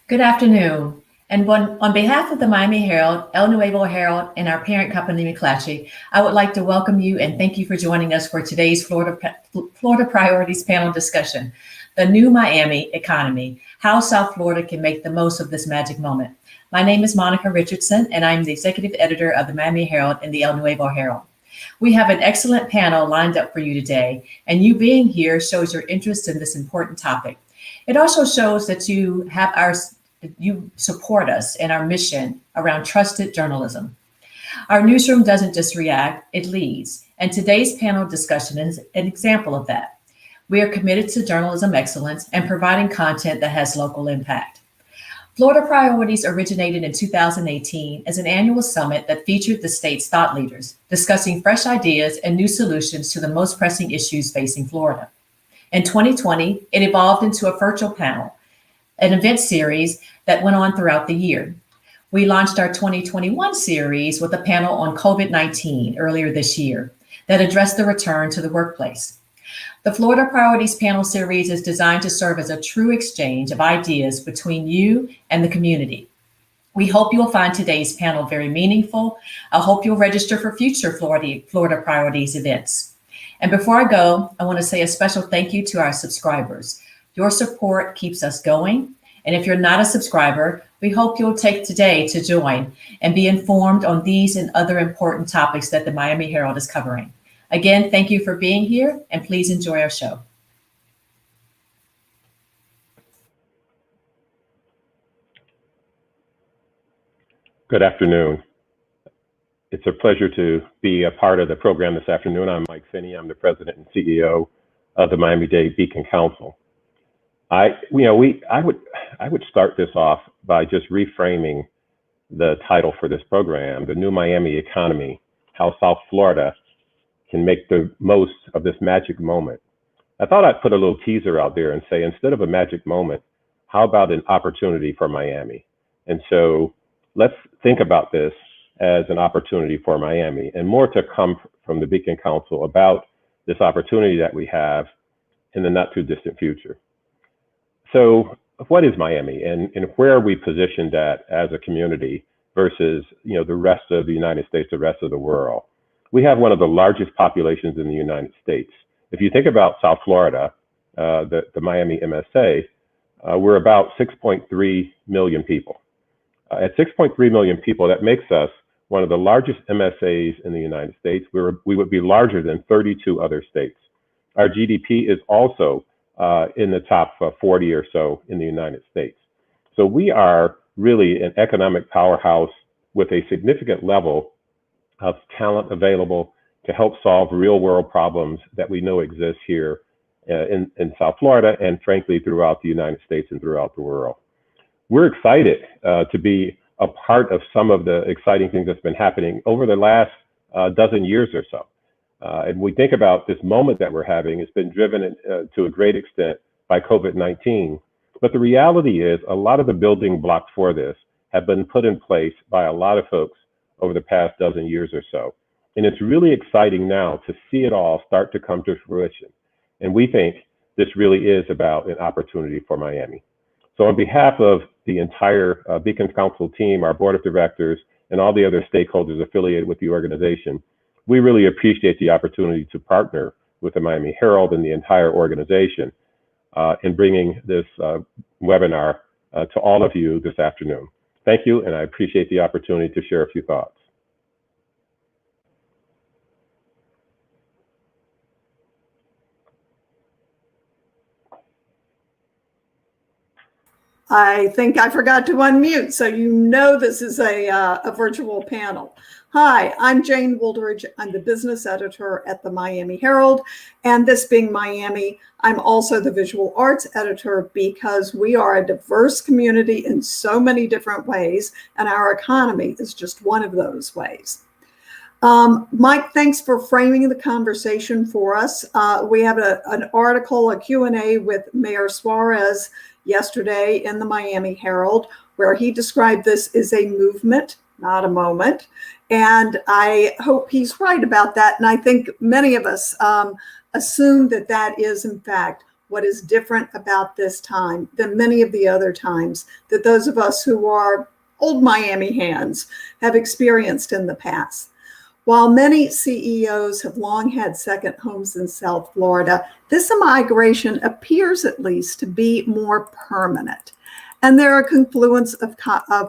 Good afternoon. And on behalf of the Miami Herald, El Nuevo Herald, and our parent company, McClatchy, I would like to welcome you and thank you for joining us for today's Florida Priorities panel discussion, The New Miami Economy, How South Florida Can Make the Most of This Magic Moment. My name is Monica Richardson, and I'm the executive editor of the Miami Herald and the El Nuevo Herald. We have an excellent panel lined up for you today, and you being here shows your interest in this important topic. It also shows that you support us in our mission around trusted journalism. Our newsroom doesn't just react, it leads. And today's panel discussion is an example of that. We are committed to journalism excellence and providing content that has local impact. Florida Priorities originated in 2018 as an annual summit that featured the state's thought leaders, discussing fresh ideas and new solutions to the most pressing issues facing Florida. In 2020, it evolved into a virtual panel, an event series that went on throughout the year. We launched our 2021 series with a panel on COVID-19 earlier this year that addressed the return to the workplace. The Florida Priorities panel series is designed to serve as a true exchange of ideas between you and the community. We hope you'll find today's panel very meaningful. I hope you'll register for future Florida Priorities events. And before I go, I want to say a special thank you to our subscribers. Your support keeps us going. And if you're not a subscriber, we hope you'll take today to join and be informed on these and other important topics that the Miami Herald is covering. Again, thank you for being here, and please enjoy our show. Good afternoon. It's a pleasure to be a part of the program this afternoon. I'm Mike Finney. I'm the president and CEO of the Miami-Dade Beacon Council. I would start this off by just reframing the title for this program, The New Miami Economy, How South Florida Can Make the Most of This Magic Moment. I thought I'd put a little teaser out there and say, instead of a magic moment, how about an opportunity for Miami? And so let's think about this as an opportunity for Miami, and more to come from the Beacon Council about this opportunity that we have in the not too distant future. So what is Miami, and where are we positioned at as a community versus the rest of the United States, the rest of the world? We have one of the largest populations in the United States. If you think about South Florida, the Miami MSA, we're about 6.3 million people. At 6.3 million people, that makes us one of the largest MSAs in the United States. We would be larger than 32 other states. Our GDP is also in the top 40 or so in the United States. So we are really an economic powerhouse with a significant level of talent available to help solve real world problems that we know exist here in South Florida and frankly throughout the United States and throughout the world. We're excited to be a part of some of the exciting things that's been happening over the last dozen years or so. And we think about this moment that we're having, it's been driven to a great extent by COVID-19. But the reality is a lot of the building blocks for this have been put in place by a lot of folks over the past dozen years or so. And it's really exciting now to see it all start to come to fruition. And we think this really is about an opportunity for Miami. So on behalf of the entire Beacon Council team, our board of directors, and all the other stakeholders affiliated with the organization, we really appreciate the opportunity to partner with the Miami Herald and the entire organization in bringing this webinar to all of you this afternoon. Thank you, and I appreciate the opportunity to share a few thoughts. I think I forgot to unmute, so this is a virtual panel. Hi, I'm Jane Wooldridge. I'm the business editor at the Miami Herald, and this being Miami, I'm also the visual arts editor because we are a diverse community in so many different ways, and our economy is just one of those ways. Mike, thanks for framing the conversation for us. We have an article, a Q&A with Mayor Suarez yesterday in the Miami Herald, where he described this as a movement, not a moment. And I hope he's right about that. And I think many of us assume that that is, in fact, what is different about this time than many of the other times that those of us who are old Miami hands have experienced in the past. While many CEOs have long had second homes in South Florida, this migration appears at least to be more permanent. And there are a confluence of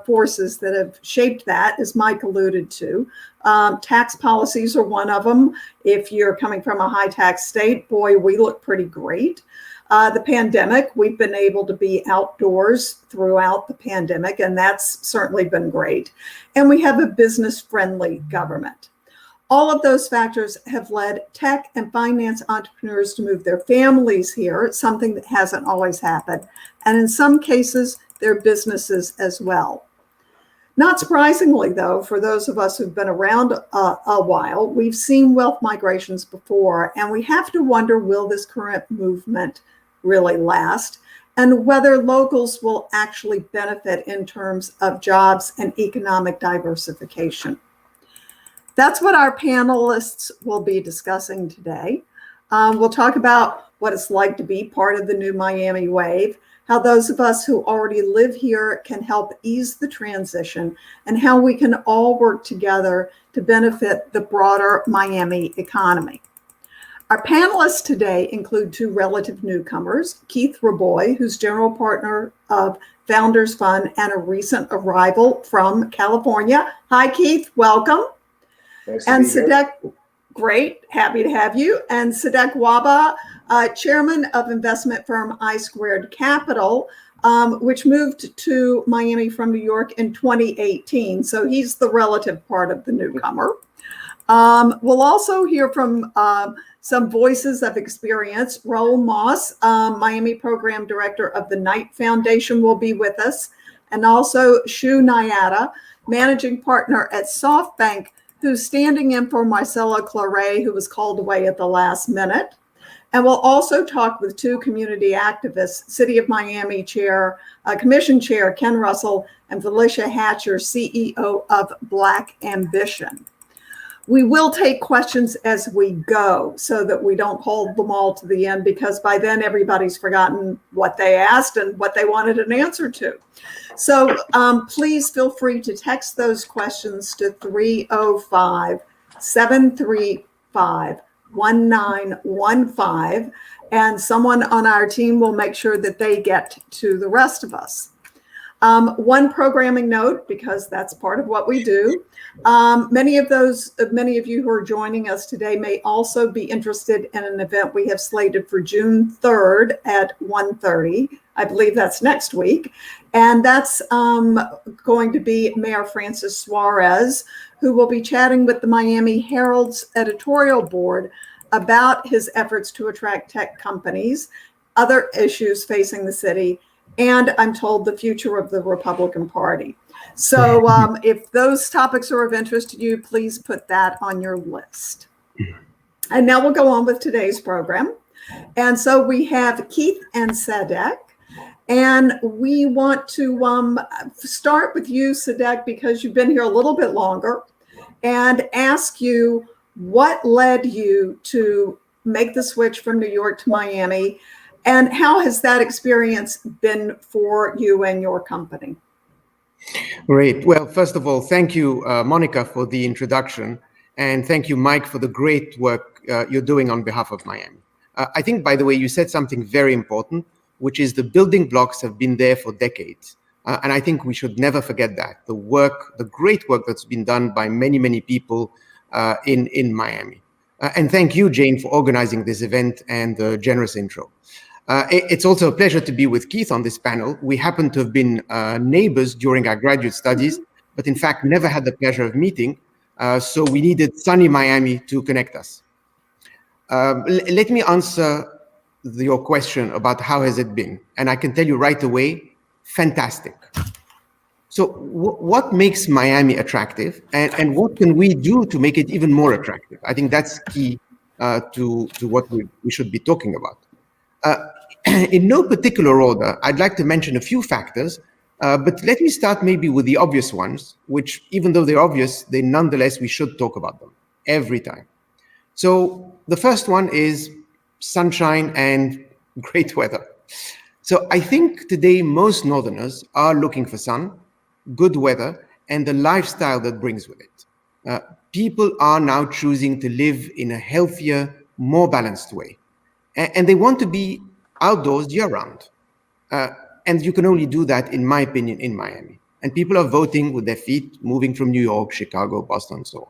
forces that have shaped that, as Mike alluded to. Tax policies are one of them. If you're coming from a high tax state, boy, we look pretty great. The pandemic, we've been able to be outdoors throughout the pandemic, and that's certainly been great. And we have a business-friendly government. All of those factors have led tech and finance entrepreneurs to move their families here, something that hasn't always happened. And in some cases, their businesses as well. Not surprisingly, though, for those of us who've been around a while, we've seen wealth migrations before, and we have to wonder, will this current movement really last? And whether locals will actually benefit in terms of jobs and economic diversification. That's what our panelists will be discussing today. We'll talk about what it's like to be part of the new Miami wave, how those of us who already live here can help ease the transition, and how we can all work together to benefit the broader Miami economy. Our panelists today include two relative newcomers, Keith Raboy, who's general partner of Founders Fund and a recent arrival from California. Hi, Keith, welcome. Nice And to be here. Sadek, great, happy to have you. And Sadek Waba, chairman of investment firm I Squared Capital, which moved to Miami from New York in 2018. So he's the relative part of the newcomer. We'll also hear from some voices of experience. Raul Moss, Miami program director of the Knight Foundation, will be with us. And also Shu Nyada, managing partner at Softbank, who's standing in for Marcella Claret, who was called away at the last minute. And we'll also talk with two community activists, City of Miami Chair, Commission Chair Ken Russell, and Felicia Hatcher, CEO of Black Ambition. We will take questions as we go so that we don't hold them all to the end, because by then everybody's forgotten what they asked and what they wanted an answer to. So please feel free to text those questions to 305-735-1915, and someone on our team will make sure that they get to the rest of us. One programming note, because that's part of what we do. Many of you who are joining us today may also be interested in an event we have slated for June 3rd at 1:30. I believe that's next week. And that's going to be Mayor Francis Suarez, who will be chatting with the Miami Herald's editorial board about his efforts to attract tech companies, other issues facing the city, and I'm told the future of the Republican Party. So if those topics are of interest to you, please put that on your list. And now we'll go on with today's program. And so we have Keith and Sadek. And we want to start with you, Sadek, because you've been here a little bit longer, and ask you what led you to make the switch from New York to Miami. And how has that experience been for you and your company? Great. Well, first of all, thank you, Monica, for the introduction. And thank you, Mike, for the great work you're doing on behalf of Miami. I think, by the way, you said something very important, which is the building blocks have been there for decades. And I think we should never forget that. The great work that's been done by many, many people in Miami. And thank you, Jane, for organizing this event and the generous intro. It's also a pleasure to be with Keith on this panel. We happen to have been neighbors during our graduate studies, but in fact never had the pleasure of meeting. So we needed sunny Miami to connect us. Let me answer your question about how has it been. And I can tell you right away, fantastic. So what makes Miami attractive, and what can we do to make it even more attractive? I think that's key to what we should be talking about. In no particular order, I'd like to mention a few factors, but let me start maybe with the obvious ones, which even though they're obvious, nonetheless, we should talk about them every time. So the first one is sunshine and great weather. So I think today most Northerners are looking for sun, good weather, and the lifestyle that brings with it. People are now choosing to live in a healthier, more balanced way. And they want to be outdoors year-round. And you can only do that, in my opinion, in Miami. And people are voting with their feet, moving from New York, Chicago, Boston, and so on.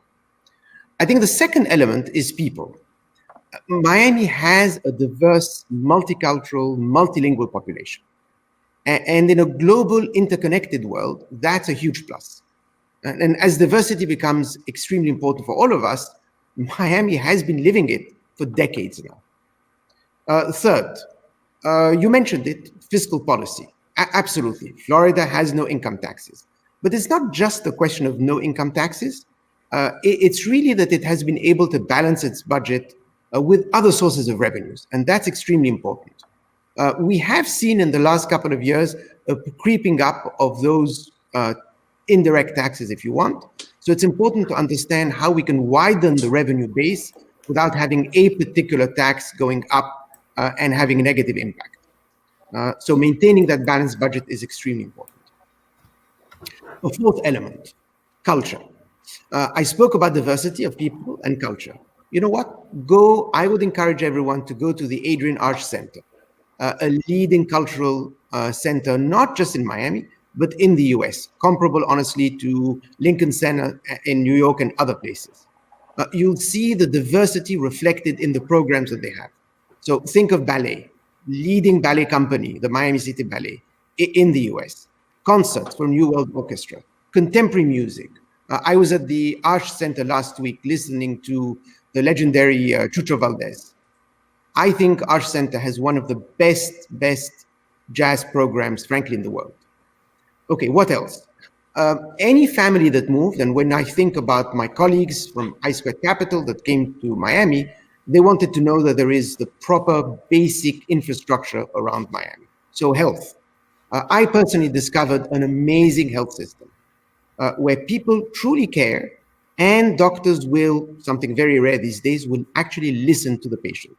I think the second element is people. Miami has a diverse, multicultural, multilingual population. And in a global, interconnected world, that's a huge plus. And as diversity becomes extremely important for all of us, Miami has been living it for decades now. Third, you mentioned it, fiscal policy. Absolutely. Florida has no income taxes. But it's not just a question of no income taxes. It's really that it has been able to balance its budget with other sources of revenues. And that's extremely important. We have seen in the last couple of years a creeping up of those indirect taxes, if you want. So it's important to understand how we can widen the revenue base without having a particular tax going up and having a negative impact. So maintaining that balanced budget is extremely important. A fourth element, culture. I spoke about diversity of people and culture. You know what? I would encourage everyone to go to the Adrian Arch Center, a leading cultural center, not just in Miami, but in the US, comparable, honestly, to Lincoln Center in New York and other places. You'll see the diversity reflected in the programs that they have. So think of ballet, leading ballet company, the Miami City Ballet in the US, concerts from New World Orchestra, contemporary music. I was at the Arch Center last week listening to the legendary Chucho Valdez. I think Arch Center has one of the best jazz programs, frankly, in the world. Okay, what else? Any family that moved, and when I think about my colleagues from I Squared Capital that came to Miami, they wanted to know that there is the proper basic infrastructure around Miami. So health. I personally discovered an amazing health system where people truly care, and doctors will, something very rare these days, will actually listen to the patient.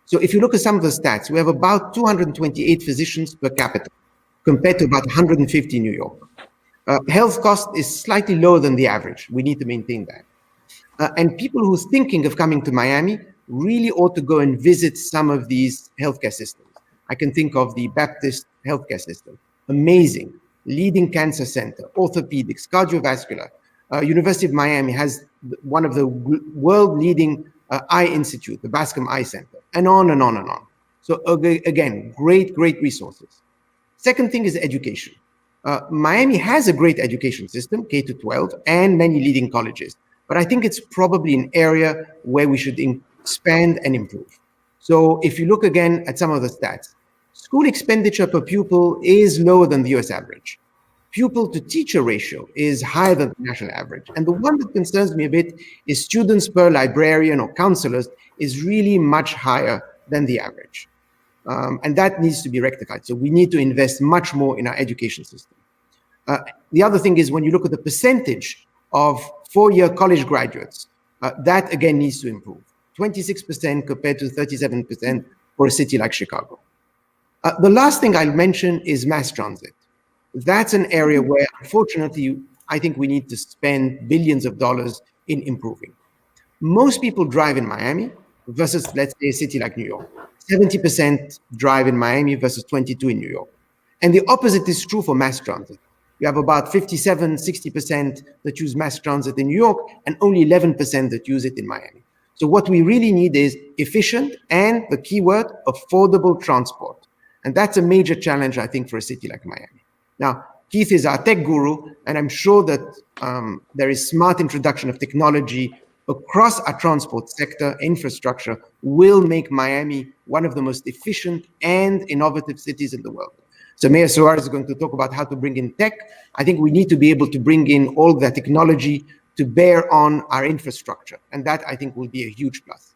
So if you look at some of the stats, we have about 228 physicians per capita, compared to about 150 in New York. Health cost is slightly lower than the average. We need to maintain that. And people who are thinking of coming to Miami really ought to go and visit some of these healthcare systems. I can think of the Baptist healthcare system. Amazing. Leading cancer center, orthopedics, cardiovascular. University of Miami has one of the world leading eye institute, the Bascom Eye Center, and on and on and on. So again, great resources. Second thing is education. Miami has a great education system, K-12, and many leading colleges. But I think it's probably an area where we should expand and improve. So if you look again at some of the stats, school expenditure per pupil is lower than the US average. Pupil to teacher ratio is higher than the national average. And the one that concerns me a bit is students per librarian or counselors is really much higher than the average. And that needs to be rectified. So we need to invest much more in our education system. The other thing is when you look at the percentage of four-year college graduates, that again needs to improve. 26% compared to 37% for a city like Chicago. The last thing I'll mention is mass transit. That's an area where, unfortunately, I think we need to spend billions of dollars in improving. Most people drive in Miami versus, let's say, a city like New York. 70% drive in Miami versus 22% in New York. And the opposite is true for mass transit. You have about 57, 60% that use mass transit in New York and only 11% that use it in Miami. So what we really need is efficient and, the key word, affordable transport. And that's a major challenge, I think, for a city like Miami. Now, Keith is our tech guru, and I'm sure that there is smart introduction of technology across our transport sector. Infrastructure will make Miami one of the most efficient and innovative cities in the world. So Mayor Suarezs is going to talk about how to bring in tech. I think we need to be able to bring in all that technology to bear on our infrastructure. And that, I think, will be a huge plus.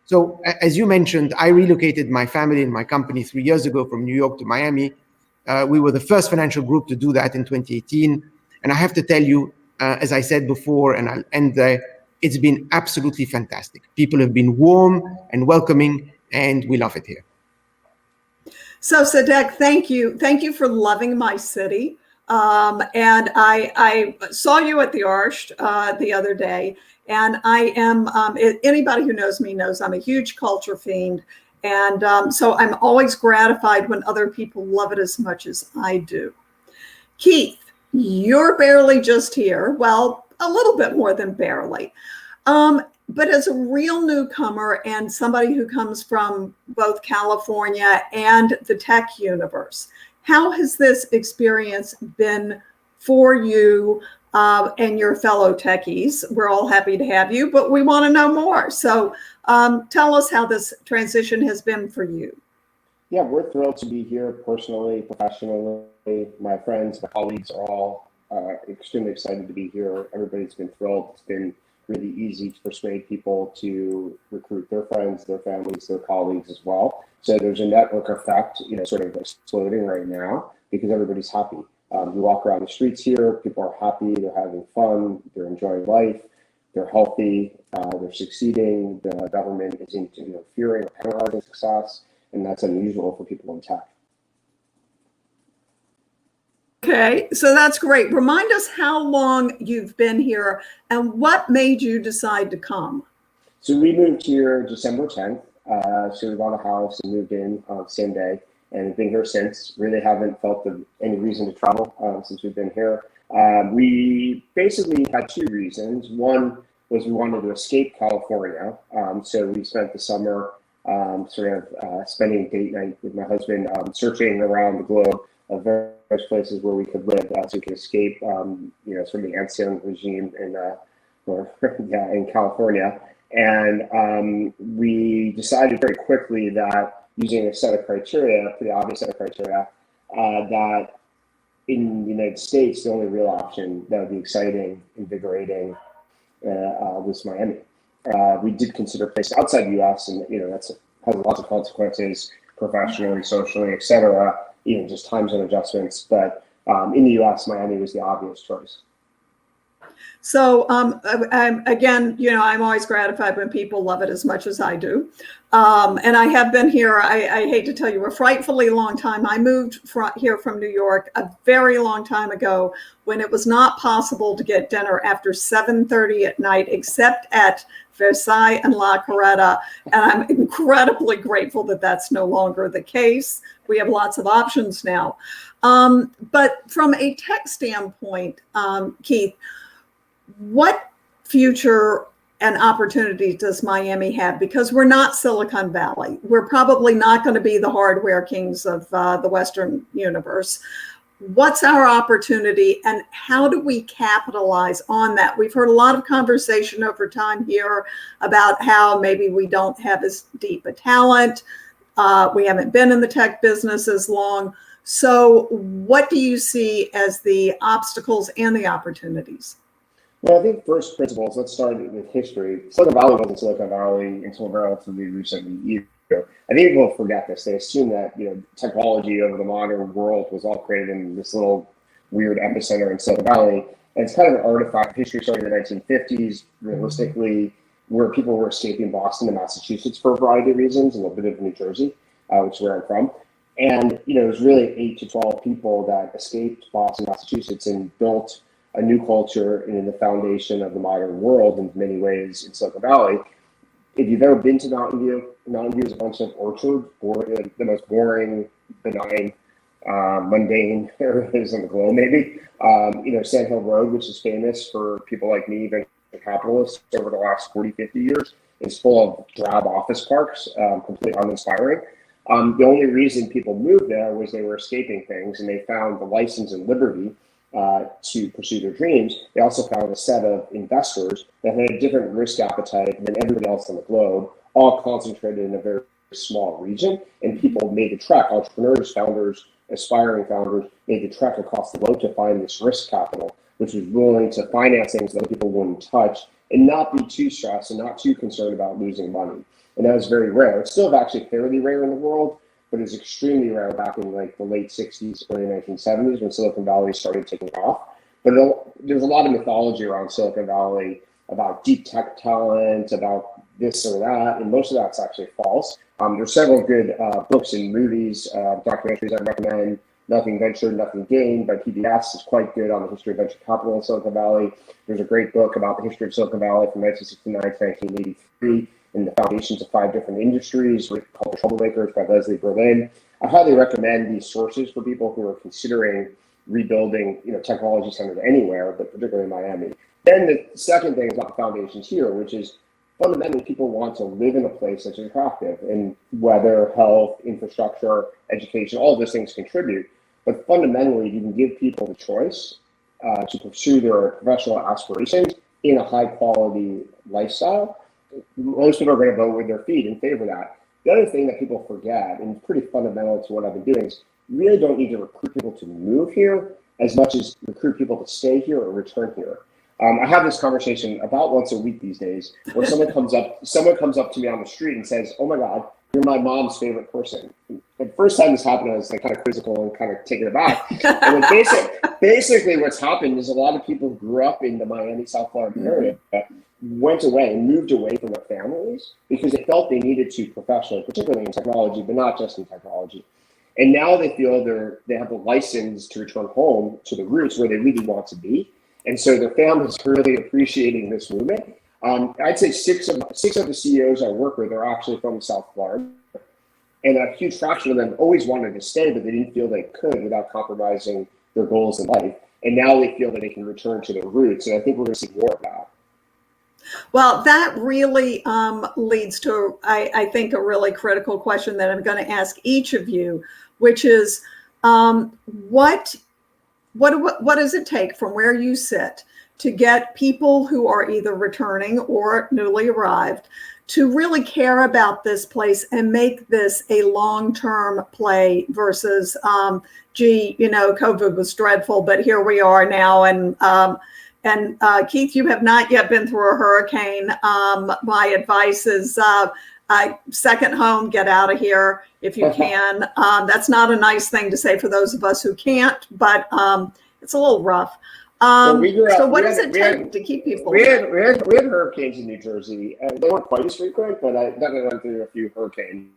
So as you mentioned, I relocated my family and my company 3 years ago from New York to Miami. We were the first financial group to do that in 2018. And I have to tell you, as I said before, and I'll end there, it's been absolutely fantastic. People have been warm and welcoming, and we love it here. So Sadek, thank you. Thank you for loving my city. And I saw you at the Arch the other day, and I am, anybody who knows me knows I'm a huge culture fiend. And so I'm always gratified when other people love it as much as I do. Keith, you're barely just here. Well, a little bit more than barely. But as a real newcomer and somebody who comes from both California and the tech universe, how has this experience been for you and your fellow techies? We're all happy to have you, but we want to know more. So tell us how this transition has been for you. Yeah, we're thrilled to be here personally, professionally. My friends, my colleagues are all extremely excited to be here. Everybody's been thrilled. It's been really easy to persuade people to recruit their friends, their families, their colleagues as well. So there's a network effect, sort of exploding right now because everybody's happy. You walk around the streets here, people are happy, they're having fun, they're enjoying life, they're healthy, they're succeeding. The government isn't fearing or penalizing success, and that's unusual for people in tech. Okay, so that's great. Remind us how long you've been here and what made you decide to come. So we moved here December 10th. So we bought a house and moved in same day, and have been here since. Really haven't felt any reason to travel since we've been here. We basically had two reasons. One was we wanted to escape California. So we spent the summer spending date night with my husband, searching around the globe of various places where we could live, so we could escape, from the ancien regime in California. And we decided very quickly that using a set of criteria, pretty obvious set of criteria, that in the United States, the only real option that would be exciting, invigorating, was Miami. We did consider places outside the U.S., and that's has lots of consequences professionally, socially, et cetera. Just time zone adjustments. But in the U.S., Miami was the obvious choice. So again, I'm always gratified when people love it as much as I do. And I have been here, I hate to tell you, a frightfully long time. I moved here from New York a very long time ago when it was not possible to get dinner after 7:30 at night, except at Versailles and La Carreta. And I'm incredibly grateful that that's no longer the case. We have lots of options now. But from a tech standpoint, Keith, what future and opportunity does Miami have? Because we're not Silicon Valley. We're probably not going to be the hardware kings of the Western universe. What's our opportunity and how do we capitalize on that? We've heard a lot of conversation over time here about how maybe we don't have as deep a talent. We haven't been in the tech business as long. So what do you see as the obstacles and the opportunities? Well, I think first principles, let's start with history. Silicon Valley wasn't Silicon Valley until relatively recently either. I think people forget this. They assume that technology over the modern world was all created in this little weird epicenter in Silicon Valley. And it's kind of an artifact. History started in the 1950s, realistically, where people were escaping Boston and Massachusetts for a variety of reasons, and a bit of New Jersey, which is where I'm from. And it was really 8 to 12 people that escaped Boston, Massachusetts, and built a new culture and in the foundation of the modern world in many ways in Silicon Valley. If you've ever been to Mountain View is a bunch of orchards, the most boring, benign, mundane areas on the globe, maybe. Sand Hill Road, which is famous for people like me, venture capitalists, over the last 40, 50 years, is full of drab office parks, completely uninspiring. The only reason people moved there was they were escaping things, and they found the license and liberty to pursue their dreams. They also found a set of investors that had a different risk appetite than everybody else on the globe, all concentrated in a very small region. And people made the trek, entrepreneurs, founders, aspiring founders, made the trek across the globe to find this risk capital, which was willing to finance things that people wouldn't touch and not be too stressed and not too concerned about losing money. And that was very rare. It's still actually fairly rare in the world, but it's extremely rare back in like the late 60s, early 1970s when Silicon Valley started taking off. But there's a lot of mythology around Silicon Valley about deep tech talent, about this or that, and most of that's actually false. There's several good books and movies, documentaries I recommend. Nothing Ventured, Nothing Gained by PBS is quite good on the history of venture capital in Silicon Valley. There's a great book about the history of Silicon Valley from 1969 to 1983 and the foundations of 5 different industries called The Troublemakers by Leslie Berlin. I highly recommend these sources for people who are considering rebuilding, technology centers anywhere, but particularly in Miami. Then the second thing is about the foundations here, which is fundamentally people want to live in a place that's attractive, and weather, health, infrastructure, education, all of those things contribute. But fundamentally, you can give people the choice to pursue their professional aspirations in a high quality lifestyle. Most people are going to vote with their feet in favor of that. The other thing that people forget, and pretty fundamental to what I've been doing, is you really don't need to recruit people to move here as much as recruit people to stay here or return here. I have this conversation about once a week these days where someone comes up to me on the street and says, "Oh my God, you're my mom's favorite person." The first time this happened, I was kind of quizzical and kind of taken aback. And basically what's happened is a lot of people grew up in the Miami, South Florida area, went away and moved away from their families because they felt they needed to professionally, particularly in technology, but not just in technology. And now they feel they have the license to return home to the roots where they really want to be. And so their families are really appreciating this movement. I'd say six of the CEOs I work with are actually from South Florida. And a huge fraction of them always wanted to stay, but they didn't feel they could without compromising their goals in life. And now they feel that they can return to their roots. And I think we're going to see more of that. Well, that really leads to, I think, a really critical question that I'm going to ask each of you, which is what does it take from where you sit to get people who are either returning or newly arrived to really care about this place and make this a long-term play versus, COVID was dreadful, but here we are now. And Keith, you have not yet been through a hurricane. My advice is second home, get out of here if you can. That's not a nice thing to say for those of us who can't, but it's a little rough. So what does it take to keep people? We had hurricanes in New Jersey. They weren't quite as frequent, but I definitely went through a few hurricanes.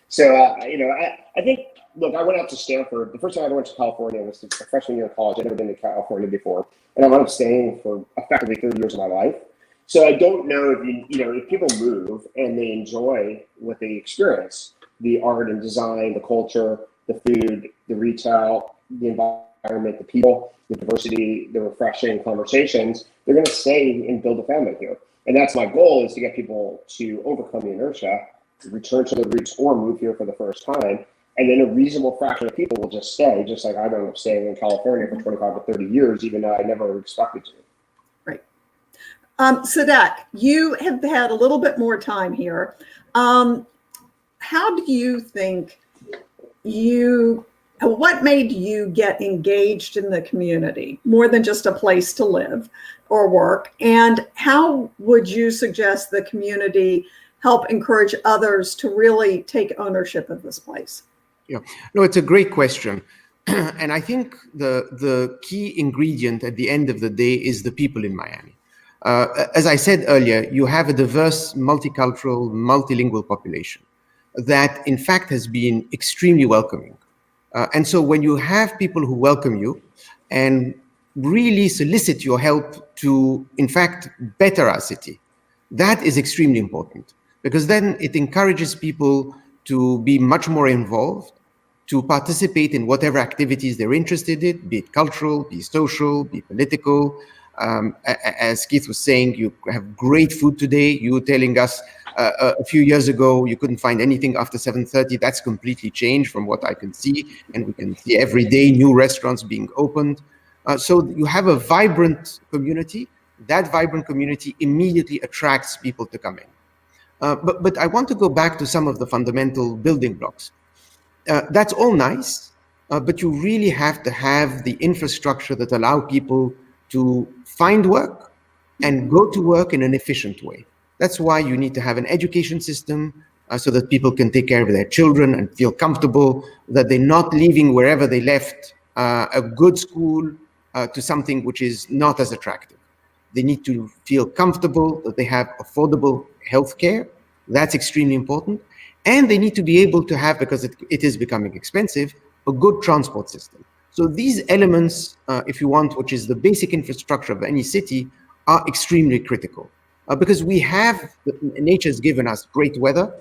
So, I think, look, I went out to Stanford. The first time I went to California was a freshman year of college. I'd never been to California before. And I wound up staying for effectively 30 years of my life. So I don't know if people move and they enjoy what they experience, the art and design, the culture, the food, the retail, the environment, the people, the diversity, the refreshing conversations, they're going to stay and build a family here. And that's my goal, is to get people to overcome the inertia, to return to their roots or move here for the first time. And then a reasonable fraction of people will just stay, just like I ended up staying in California for 25 or 30 years, even though I never expected to. Right. Sadak, you have had a little bit more time here. How do you think what made you get engaged in the community more than just a place to live or work? And how would you suggest the community help encourage others to really take ownership of this place? Yeah, no, it's a great question. And I think the key ingredient at the end of the day is the people in Miami. As I said earlier, you have a diverse, multicultural, multilingual population that in fact has been extremely welcoming. And so when you have people who welcome you and really solicit your help to, in fact, better our city, that is extremely important, because then it encourages people to be much more involved, to participate in whatever activities they're interested in, be it cultural, be social, be political. As Keith was saying, you have great food today. You were telling us a few years ago you couldn't find anything after 7:30. That's completely changed from what I can see, and we can see every day new restaurants being opened. So you have a vibrant community. That vibrant community immediately attracts people to come in. But I want to go back to some of the fundamental building blocks. That's all nice, but you really have to have the infrastructure that allow people to find work and go to work in an efficient way. That's why you need to have an education system so that people can take care of their children and feel comfortable that they're not leaving wherever they left a good school to something which is not as attractive. They need to feel comfortable that they have affordable healthcare, That's extremely important. And they need to be able to have, because it is becoming expensive, a good transport system. So these elements, if you want, which is the basic infrastructure of any city, are extremely critical. Because we have, nature's given us great weather,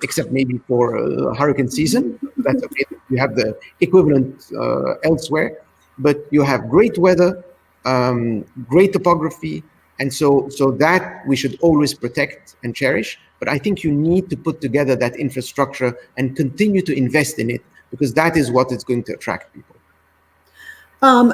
except maybe for hurricane season. That's okay. You have the equivalent elsewhere, but you have great weather, great topography, and so that we should always protect and cherish. But I think you need to put together that infrastructure and continue to invest in it, because that is what is going to attract people.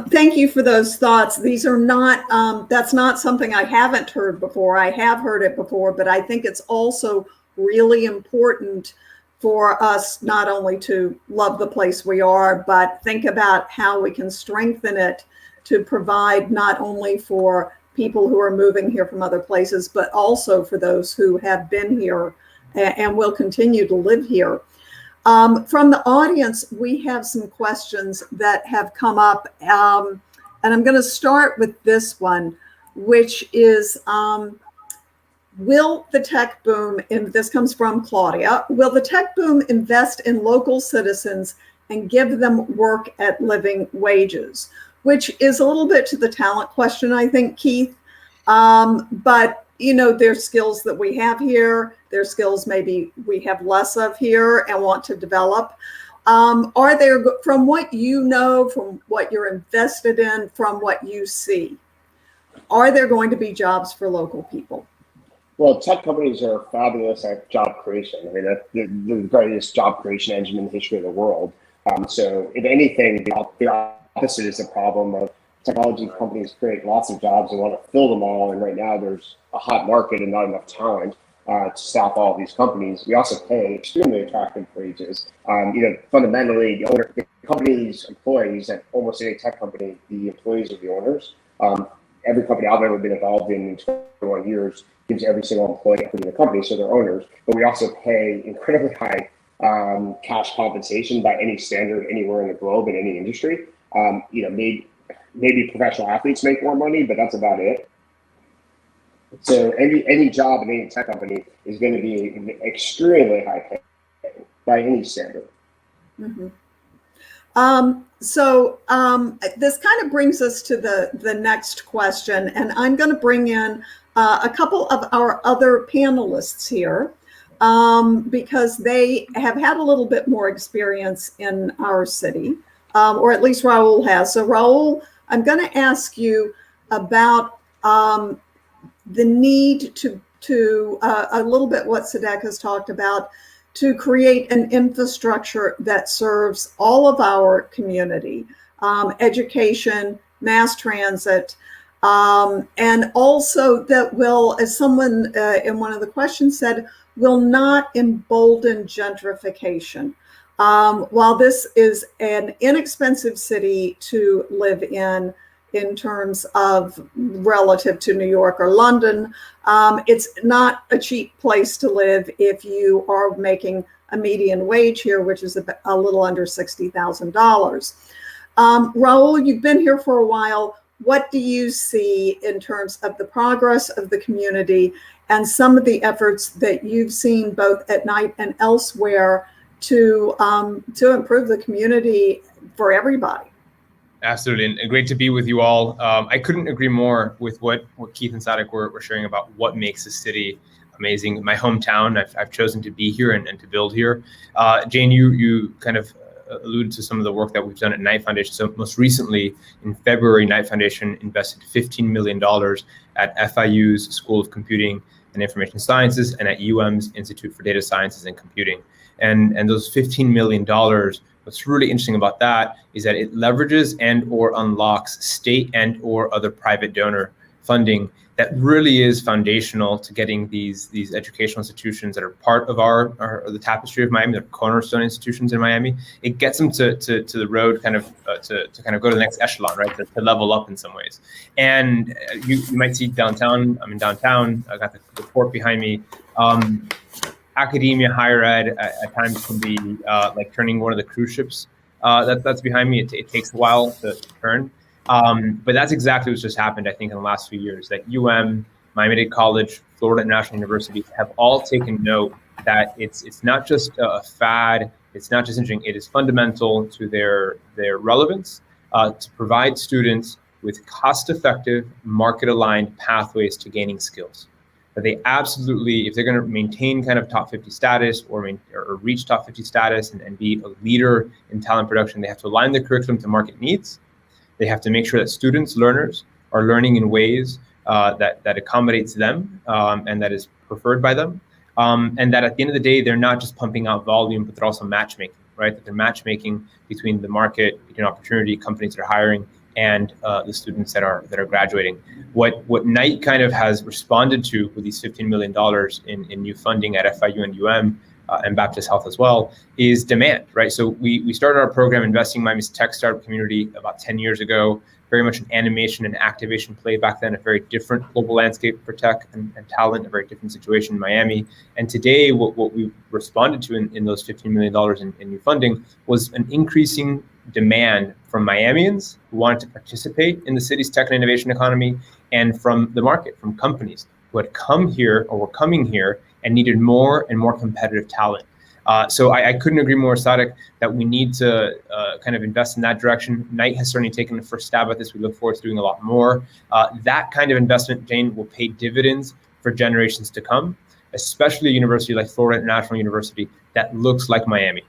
Thank you for those thoughts. These are not, that's not something I haven't heard before. I have heard it before, but I think it's also really important for us not only to love the place we are, but think about how we can strengthen it to provide not only for people who are moving here from other places, but also for those who have been here and will continue to live here. From the audience, we have some questions that have come up, and I'm going to start with this one, which is, will the tech boom, and this comes from Claudia, will the tech boom invest in local citizens and give them work at living wages? Which is a little bit to the talent question, I think, Keith. But, you know, there's skills that we have here. There's skills maybe we have less of here and want to develop. Are there, from what you know, from what you're invested in, from what you see, are there going to be jobs for local people? Well, tech companies are fabulous at job creation. I mean, that's the greatest job creation engine in the history of the world. So if anything, the opposite is the problem of technology companies create lots of jobs and want to fill them all. And right now there's a hot market and not enough talent to staff all of these companies. We also pay extremely attractive wages. Fundamentally, the company's employees at almost any tech company, the employees are the owners. Every company I've ever been involved in 21 years gives every single employee equity in the company, so they're owners. But we also pay incredibly high cash compensation by any standard anywhere in the globe in any industry. Maybe professional athletes make more money, but that's about it. So any job in any tech company is going to be extremely high pay by any standard. Mm-hmm. This kind of brings us to the next question, and I'm going to bring in a couple of our other panelists here because they have had a little bit more experience in our city, or at least Raul has. So Raul, I'm going to ask you about the need to a little bit what Sadek has talked about, to create an infrastructure that serves all of our community, education, mass transit, and also that will, as someone in one of the questions said, will not embolden gentrification. While this is an inexpensive city to live in terms of relative to New York or London, it's not a cheap place to live if you are making a median wage here, which is a little under $60,000. Raul, you've been here for a while. What do you see in terms of the progress of the community and some of the efforts that you've seen both at night and elsewhere to improve the community for everybody? Absolutely, and great to be with you all. I couldn't agree more with what Keith and Sadek were sharing about what makes this city amazing. My hometown, I've chosen to be here and to build here. Jane, you kind of alluded to some of the work that we've done at Knight Foundation. So most recently, in February, Knight Foundation invested $15 million at FIU's School of Computing and Information Sciences and at UM's Institute for Data Sciences and Computing. And those $15 million, what's really interesting about that is that it leverages and or unlocks state and or other private donor funding that really is foundational to getting these educational institutions that are part of the tapestry of Miami, the cornerstone institutions in Miami. It gets them to the road kind of to kind of go to the next echelon, right? To level up in some ways. And you might see downtown. I'm in downtown. I got the port behind me. Academia, higher ed, at times can be like turning one of the cruise ships that's behind me. It takes a while to turn. But that's exactly what's just happened, I think, in the last few years, that Miami-Dade College, Florida International University have all taken note that it's not just a fad, it's not just interesting, it is fundamental to their relevance to provide students with cost-effective, market-aligned pathways to gaining skills. That they absolutely, if they're going to maintain kind of top 50 status or reach top 50 status and be a leader in talent production, they have to align their curriculum to market needs. They have to make sure that students, learners, are learning in ways that accommodates them and that is preferred by them. And that at the end of the day, they're not just pumping out volume, but they're also matchmaking, right? That they're matchmaking between the market, between opportunity, companies that are hiring, and the students that are graduating. What Knight kind of has responded to with these $15 million in new funding at FIU and UM and Baptist Health as well is demand, right? So we started our program investing in Miami's tech startup community about 10 years ago, very much an animation and activation play back then, a very different global landscape for tech and talent, a very different situation in Miami. And today, what we responded to in those $15 million in new funding was an increasing demand from Miamians who wanted to participate in the city's tech and innovation economy, and from the market, from companies who had come here or were coming here and needed more and more competitive talent. So I couldn't agree more, Sadek, that we need to kind of invest in that direction. Knight has certainly taken the first stab at this. We look forward to doing a lot more. That kind of investment, Jane, will pay dividends for generations to come, especially a university like Florida International University that looks like Miami.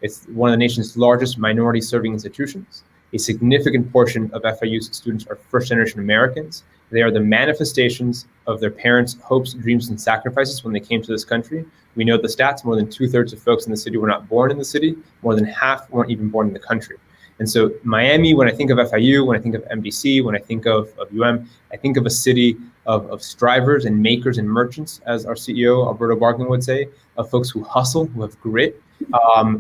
It's one of the nation's largest minority-serving institutions. A significant portion of FIU's students are first-generation Americans. They are the manifestations of their parents' hopes, dreams, and sacrifices when they came to this country. We know the stats, more than 2/3 of folks in the city were not born in the city. More than half weren't even born in the country. And so Miami, when I think of FIU, when I think of MDC, when I think of UM, I think of a city of strivers and makers and merchants, as our CEO, Alberto Bargain, would say, of folks who hustle, who have grit.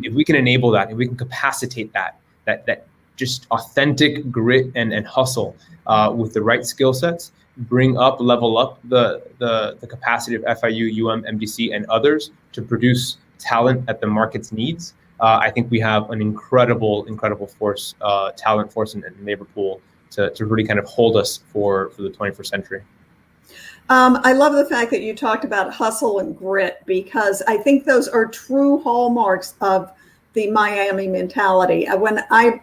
If we can enable that, if we can capacitate that just authentic grit and hustle with the right skill sets, level up the capacity of FIU, UM, MDC, and others to produce talent at the market's needs, I think we have an incredible force, talent force and labor pool to really kind of hold us for the 21st century. I love the fact that you talked about hustle and grit, because I think those are true hallmarks of the Miami mentality. When I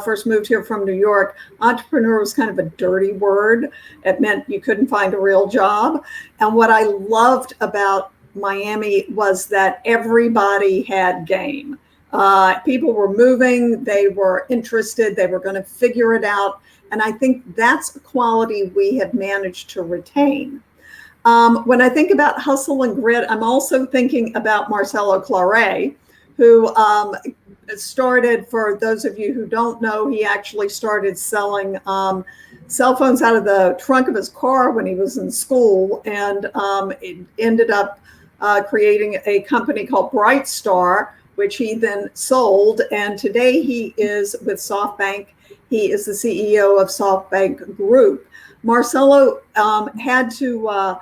first moved here from New York, entrepreneur was kind of a dirty word. It meant you couldn't find a real job. And what I loved about Miami was that everybody had game. People were moving, they were interested, they were going to figure it out. And I think that's a quality we have managed to retain. When I think about hustle and grit, I'm also thinking about Marcelo Claret, who started, for those of you who don't know, he actually started selling cell phones out of the trunk of his car when he was in school, and it ended up creating a company called Bright Star, which he then sold. And today he is with Softbank. He is the CEO of Softbank Group. Marcelo had to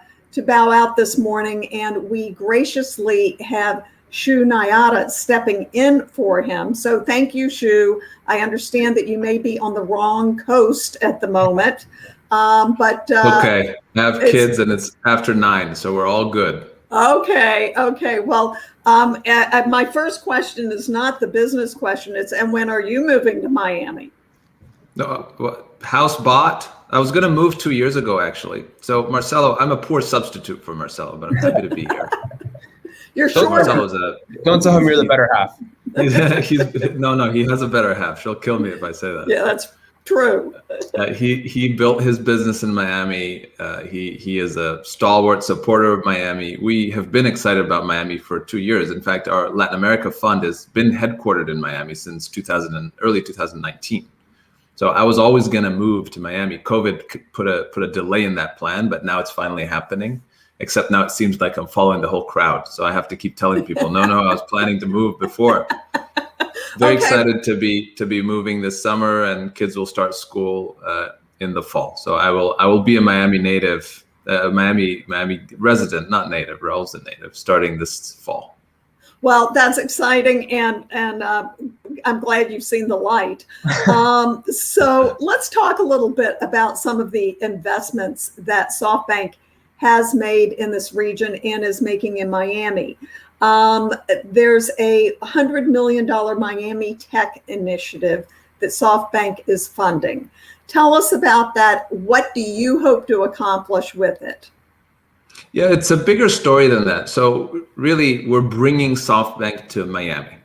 bow out this morning, and we graciously have Shu Nayata stepping in for him. So thank you, Shu. I understand that you may be on the wrong coast at the moment, but okay. I have kids, and it's after 9, so we're all good. Okay. Well, my first question is not the business question. It's, and when are you moving to Miami? No, house bought. I was going to move 2 years ago, actually. So Marcelo, I'm a poor substitute for Marcelo, but I'm happy to be here. You're sure? Don't tell him you're the better half. No, he has a better half. She'll kill me if I say that. Yeah, that's true. He built his business in Miami. He is a stalwart supporter of Miami. We have been excited about Miami for 2 years. In fact, our Latin America fund has been headquartered in Miami since early 2019. So I was always going to move to Miami. COVID put a delay in that plan, but now it's finally happening. Except now it seems like I'm following the whole crowd. So I have to keep telling people, no, I was planning to move before. Very excited to be moving this summer, and kids will start school in the fall. So I will be a Miami native, Miami resident, not native, Raul's a native, starting this fall. Well, that's exciting, and I'm glad you've seen the light. So let's talk a little bit about some of the investments that Softbank has made in this region and is making in Miami. There's a $100 million Miami Tech initiative that Softbank is funding. Tell us about that. What do you hope to accomplish with it? Yeah, it's a bigger story than that. So really, we're bringing Softbank to Miami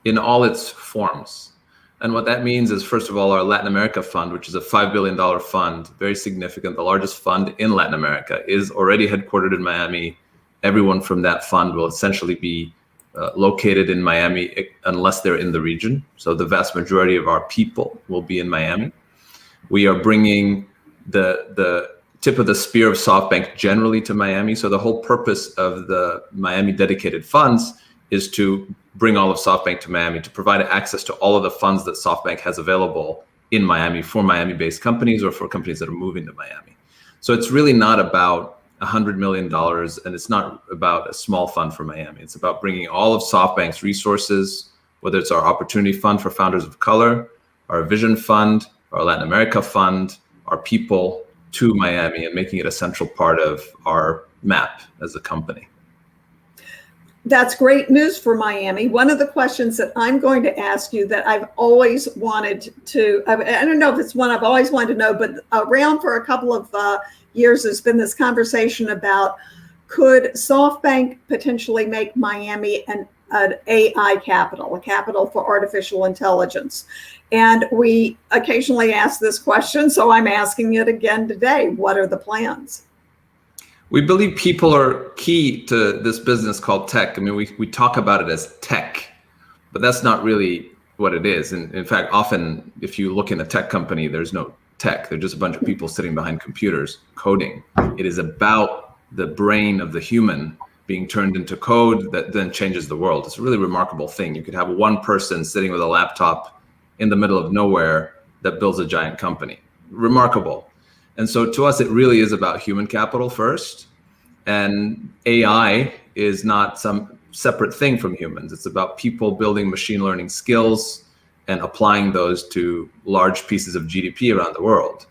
in all its forms. And what that means is, first of all, our Latin America fund, which is a $5 billion fund, very significant, the largest fund in Latin America, is already headquartered in Miami. Everyone from that fund will essentially be located in Miami unless they're in the region. So the vast majority of our people will be in Miami. We are bringing the tip of the spear of SoftBank generally to Miami. So the whole purpose of the Miami dedicated funds is to bring all of SoftBank to Miami, to provide access to all of the funds that SoftBank has available in Miami for Miami-based companies or for companies that are moving to Miami. So it's really not about $100 million, and it's not about a small fund for Miami. It's about bringing all of SoftBank's resources, whether it's our Opportunity Fund for Founders of Color, our Vision Fund, our Latin America Fund, our people, to Miami and making it a central part of our map as a company. That's great news for Miami. One of the questions that I'm going to ask you that I've always wanted to, I don't know if it's one I've always wanted to know, but around for a couple of years, there's been this conversation about, could SoftBank potentially make Miami an AI capital, a capital for artificial intelligence? And we occasionally ask this question, so I'm asking it again today. What are the plans? We believe people are key to this business called tech. I mean, we talk about it as tech, but that's not really what it is. And in fact, often if you look in a tech company, there's no tech. They're just a bunch of people sitting behind computers coding. It is about the brain of the human being turned into code that then changes the world. It's a really remarkable thing. You could have one person sitting with a laptop in the middle of nowhere that builds a giant company. Remarkable. And so to us, it really is about human capital first. And AI is not some separate thing from humans. It's about people building machine learning skills and applying those to large pieces of GDP around the world.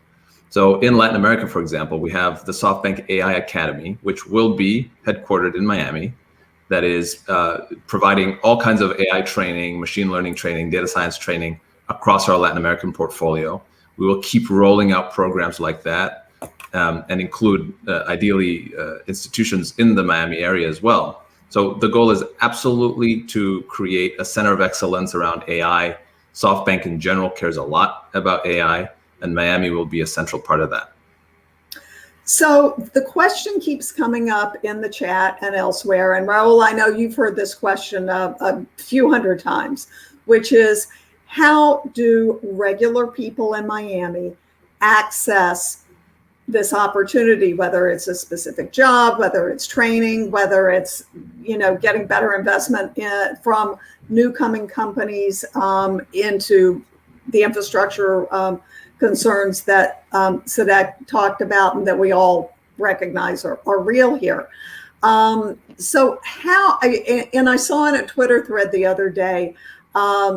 So in Latin America, for example, we have the SoftBank AI Academy, which will be headquartered in Miami, that is providing all kinds of AI training, machine learning training, data science training across our Latin American portfolio. We will keep rolling out programs like that and include ideally institutions in the Miami area as well. So the goal is absolutely to create a center of excellence around AI. SoftBank in general cares a lot about AI, and Miami will be a central part of that. So the question keeps coming up in the chat and elsewhere, and Raul, I know you've heard this question a few hundred times, which is, how do regular people in Miami access this opportunity, whether it's a specific job, whether it's training, whether it's, getting better investment from new coming companies into the infrastructure concerns that Sadek talked about and that we all recognize are real here. So how, and I saw in a Twitter thread the other day,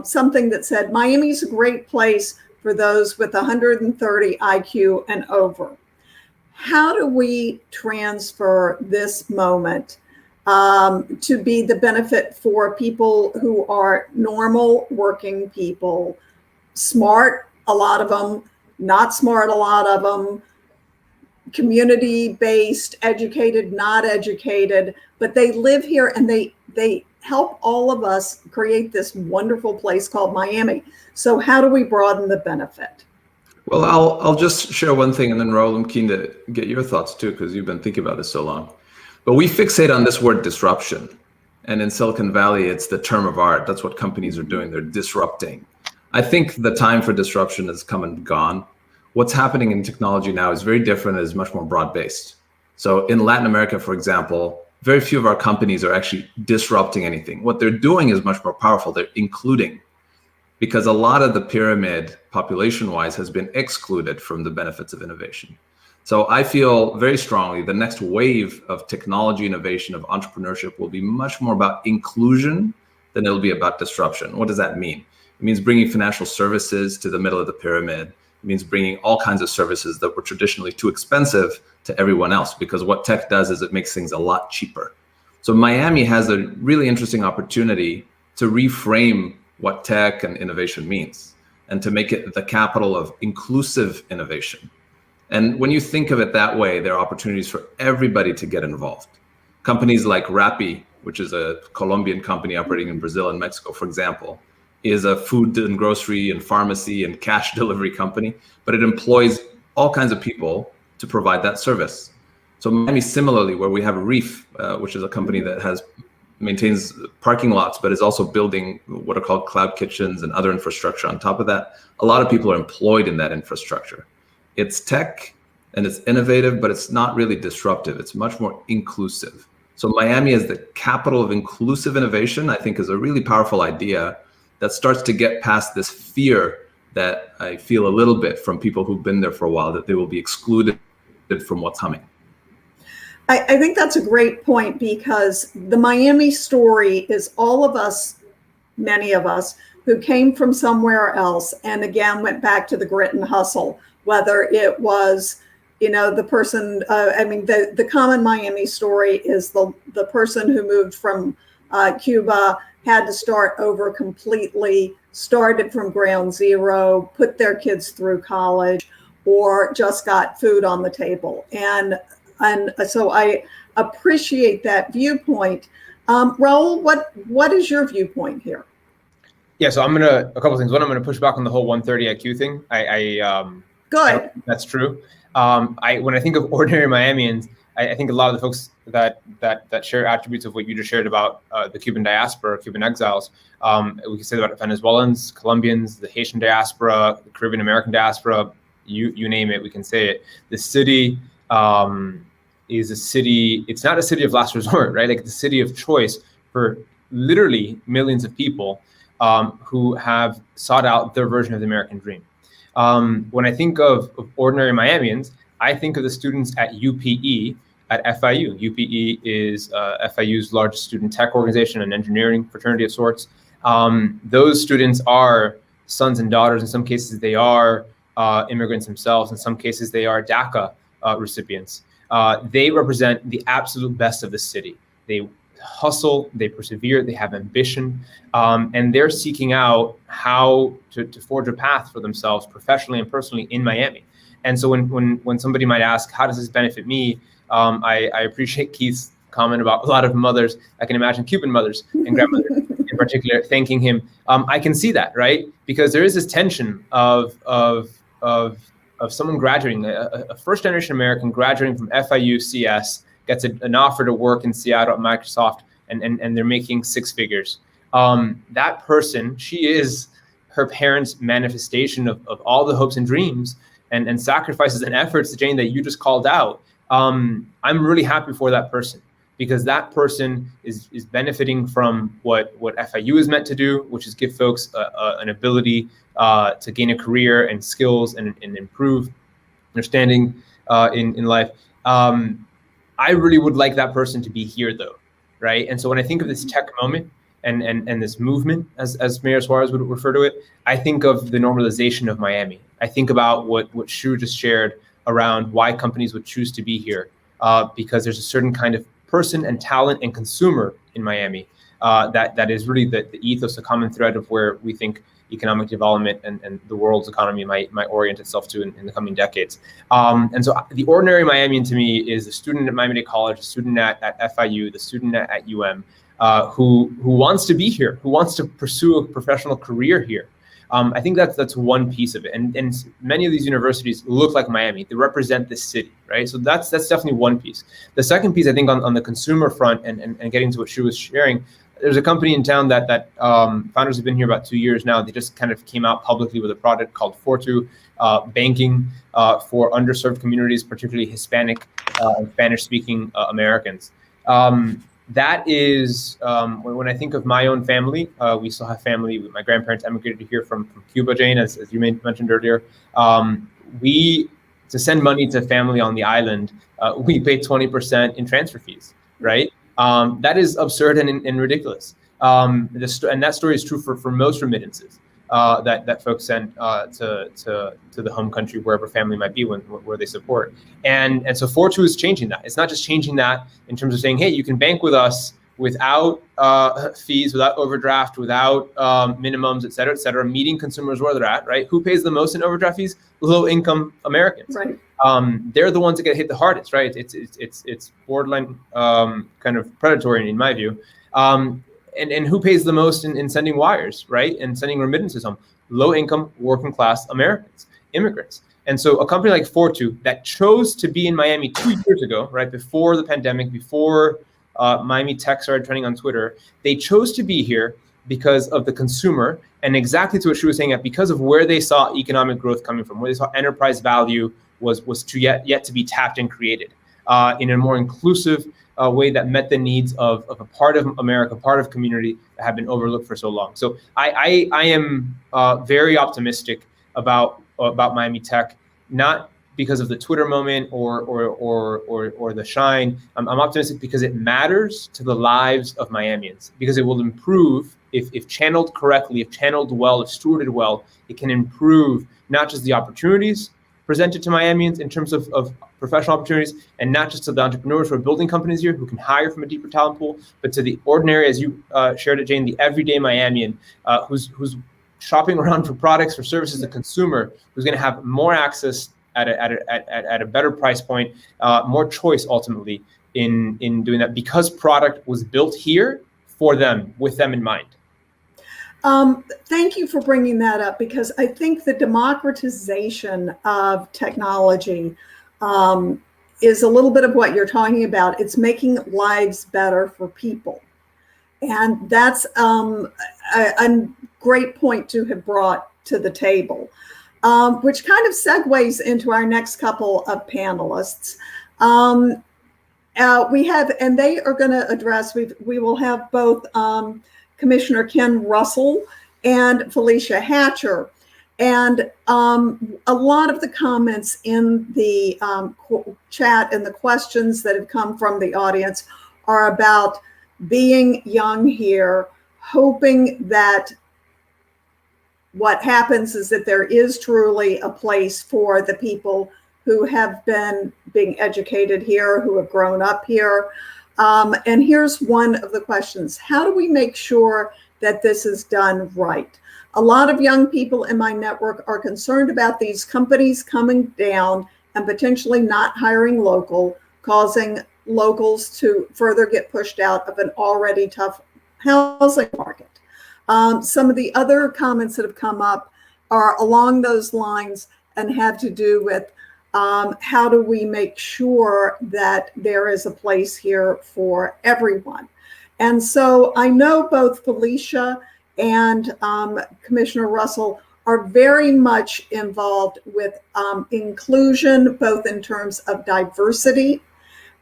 something that said, Miami's a great place for those with 130 IQ and over. How do we transfer this moment to be the benefit for people who are normal working people, smart, a lot of them, not smart, a lot of them, community-based, educated, not educated, but they live here and they help all of us create this wonderful place called Miami. So how do we broaden the benefit? Well, I'll just share one thing, and then Raul, I'm keen to get your thoughts too, because you've been thinking about this so long. But we fixate on this word disruption. And in Silicon Valley, it's the term of art. That's what companies are doing. They're disrupting. I think the time for disruption has come and gone. What's happening in technology now is very different. It's much more broad-based. So in Latin America, for example, very few of our companies are actually disrupting anything. What they're doing is much more powerful. They're including, because a lot of the pyramid population-wise has been excluded from the benefits of innovation. So I feel very strongly the next wave of technology innovation, of entrepreneurship, will be much more about inclusion than it'll be about disruption. What does that mean? It means bringing financial services to the middle of the pyramid, means bringing all kinds of services that were traditionally too expensive to everyone else, because what tech does is it makes things a lot cheaper. So Miami has a really interesting opportunity to reframe what tech and innovation means and to make it the capital of inclusive innovation. And when you think of it that way, there are opportunities for everybody to get involved. Companies like Rappi, which is a Colombian company operating in Brazil and Mexico, for example, is a food and grocery and pharmacy and cash delivery company, but it employs all kinds of people to provide that service. So Miami, similarly, where we have Reef, which is a company that maintains parking lots, but is also building what are called cloud kitchens and other infrastructure on top of that. A lot of people are employed in that infrastructure. It's tech and it's innovative, but it's not really disruptive. It's much more inclusive. So Miami as the capital of inclusive innovation, I think, is a really powerful idea that starts to get past this fear that I feel a little bit from people who've been there for a while, that they will be excluded from what's coming. I think that's a great point, because the Miami story is all of us, many of us, who came from somewhere else and again went back to the grit and hustle, whether it was, the person, the common Miami story is the person who moved from Cuba, had to start over completely, started from ground zero, put their kids through college, or just got food on the table. And so I appreciate that viewpoint. Raul, what is your viewpoint here? Yeah, so a couple of things. One, I'm gonna push back on the whole 130 IQ thing. Good. That's true. When I think of ordinary Miamians, I think a lot of the folks that share attributes of what you just shared about the Cuban diaspora, Cuban exiles, we can say that about Venezuelans, Colombians, the Haitian diaspora, the Caribbean American diaspora, you name it, we can say it. The city is a city, it's not a city of last resort, right? Like the city of choice for literally millions of people who have sought out their version of the American dream. When I think of ordinary Miamians, I think of the students at UPE, at FIU. UPE is FIU's largest student tech organization, an engineering fraternity of sorts. Those students are sons and daughters. In some cases, they are immigrants themselves. In some cases, they are DACA recipients. They represent the absolute best of the city. They hustle, they persevere, they have ambition, and they're seeking out how to forge a path for themselves professionally and personally in Miami. And so when somebody might ask, how does this benefit me? I appreciate Keith's comment about a lot of mothers. I can imagine Cuban mothers and grandmothers in particular thanking him. I can see that, right? Because there is this tension of someone graduating, a first generation American graduating from FIU CS, gets an offer to work in Seattle at Microsoft, and they're making six figures. That person, she is her parents' manifestation of all the hopes and dreams and sacrifices and efforts, Jane, that you just called out. I'm really happy for that person, because that person is benefiting from what FIU is meant to do, which is give folks an ability to gain a career and skills and improve understanding in life. I really would like that person to be here, though, right? And so when I think of this tech moment and this movement, as Mayor Suarez would refer to it, I think of the normalization of Miami. I think about what Shu just shared around why companies would choose to be here, because there's a certain kind of person and talent and consumer in Miami that is really the ethos, the common thread of where we think economic development and the world's economy might orient itself to in the coming decades. And so the ordinary Miamian to me is a student at Miami-Dade College, a student at FIU, the student at UM, who wants to be here, who wants to pursue a professional career here. I think that's one piece of it. And many of these universities look like Miami. They represent this city, right? So that's definitely one piece. The second piece, I think, on the consumer front and getting to what Shu was sharing, there's a company in town that founders have been here about 2 years now. They just kind of came out publicly with a product called Fortu, banking for underserved communities, particularly Hispanic and Spanish-speaking Americans. That is, when I think of my own family, we still have family. My grandparents emigrated here from Cuba, Jane, as you mentioned earlier. To send money to family on the island, we pay 20% in transfer fees, right? That is absurd and ridiculous. And that story is true for most remittances. that folks send to the home country, wherever family might be, where they support. And so 4.2 is changing that. It's not just changing that in terms of saying, hey, you can bank with us without fees, without overdraft, without minimums, et cetera, meeting consumers where they're at, right? Who pays the most in overdraft fees? Low-income Americans. Right. They're the ones that get hit the hardest, right? It's borderline kind of predatory in my view. And who pays the most in sending wires, right? And sending remittances home? Low-income, working-class Americans, immigrants. And so a company like 4.2 that chose to be in Miami 2 years ago, right, before the pandemic, before Miami Tech started trending on Twitter, they chose to be here because of the consumer, and exactly to what she was saying, because of where they saw economic growth coming from, where they saw enterprise value was to yet to be tapped and created in a more inclusive way that met the needs of a part of America, part of community that have been overlooked for so long. So I am very optimistic about Miami Tech, not because of the Twitter moment or the shine. I'm optimistic because it matters to the lives of Miamians, because it will improve if channeled correctly, if channeled well, if stewarded well. It can improve not just the opportunities presented to Miamians in terms of professional opportunities, and not just to the entrepreneurs who are building companies here who can hire from a deeper talent pool, but to the ordinary, as you shared it, Jane, the everyday Miamian who's shopping around for products, for services, the consumer who's going to have more access at a better price point, more choice ultimately in doing that, because product was built here for them, with them in mind. Thank you for bringing that up, because I think the democratization of technology is a little bit of what you're talking about. It's making lives better for people. And that's a great point to have brought to the table, which kind of segues into our next couple of panelists. We have, and they are going to address, we will have both Commissioner Ken Russell and Felicia Hatcher. And a lot of the comments in the chat and the questions that have come from the audience are about being young here, hoping that what happens is that there is truly a place for the people who have been being educated here, who have grown up here. And here's one of the questions: how do we make sure that this is done right? A lot of young people in my network are concerned about these companies coming down and potentially not hiring local, causing locals to further get pushed out of an already tough housing market. Some of the other comments that have come up are along those lines and have to do with how do we make sure that there is a place here for everyone. And so I know both Felicia and Commissioner Russell are very much involved with inclusion, both in terms of diversity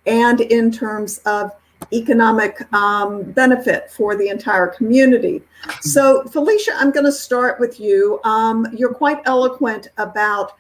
and in terms of economic benefit for the entire community. So Felicia, I'm going to start with you. You're quite eloquent about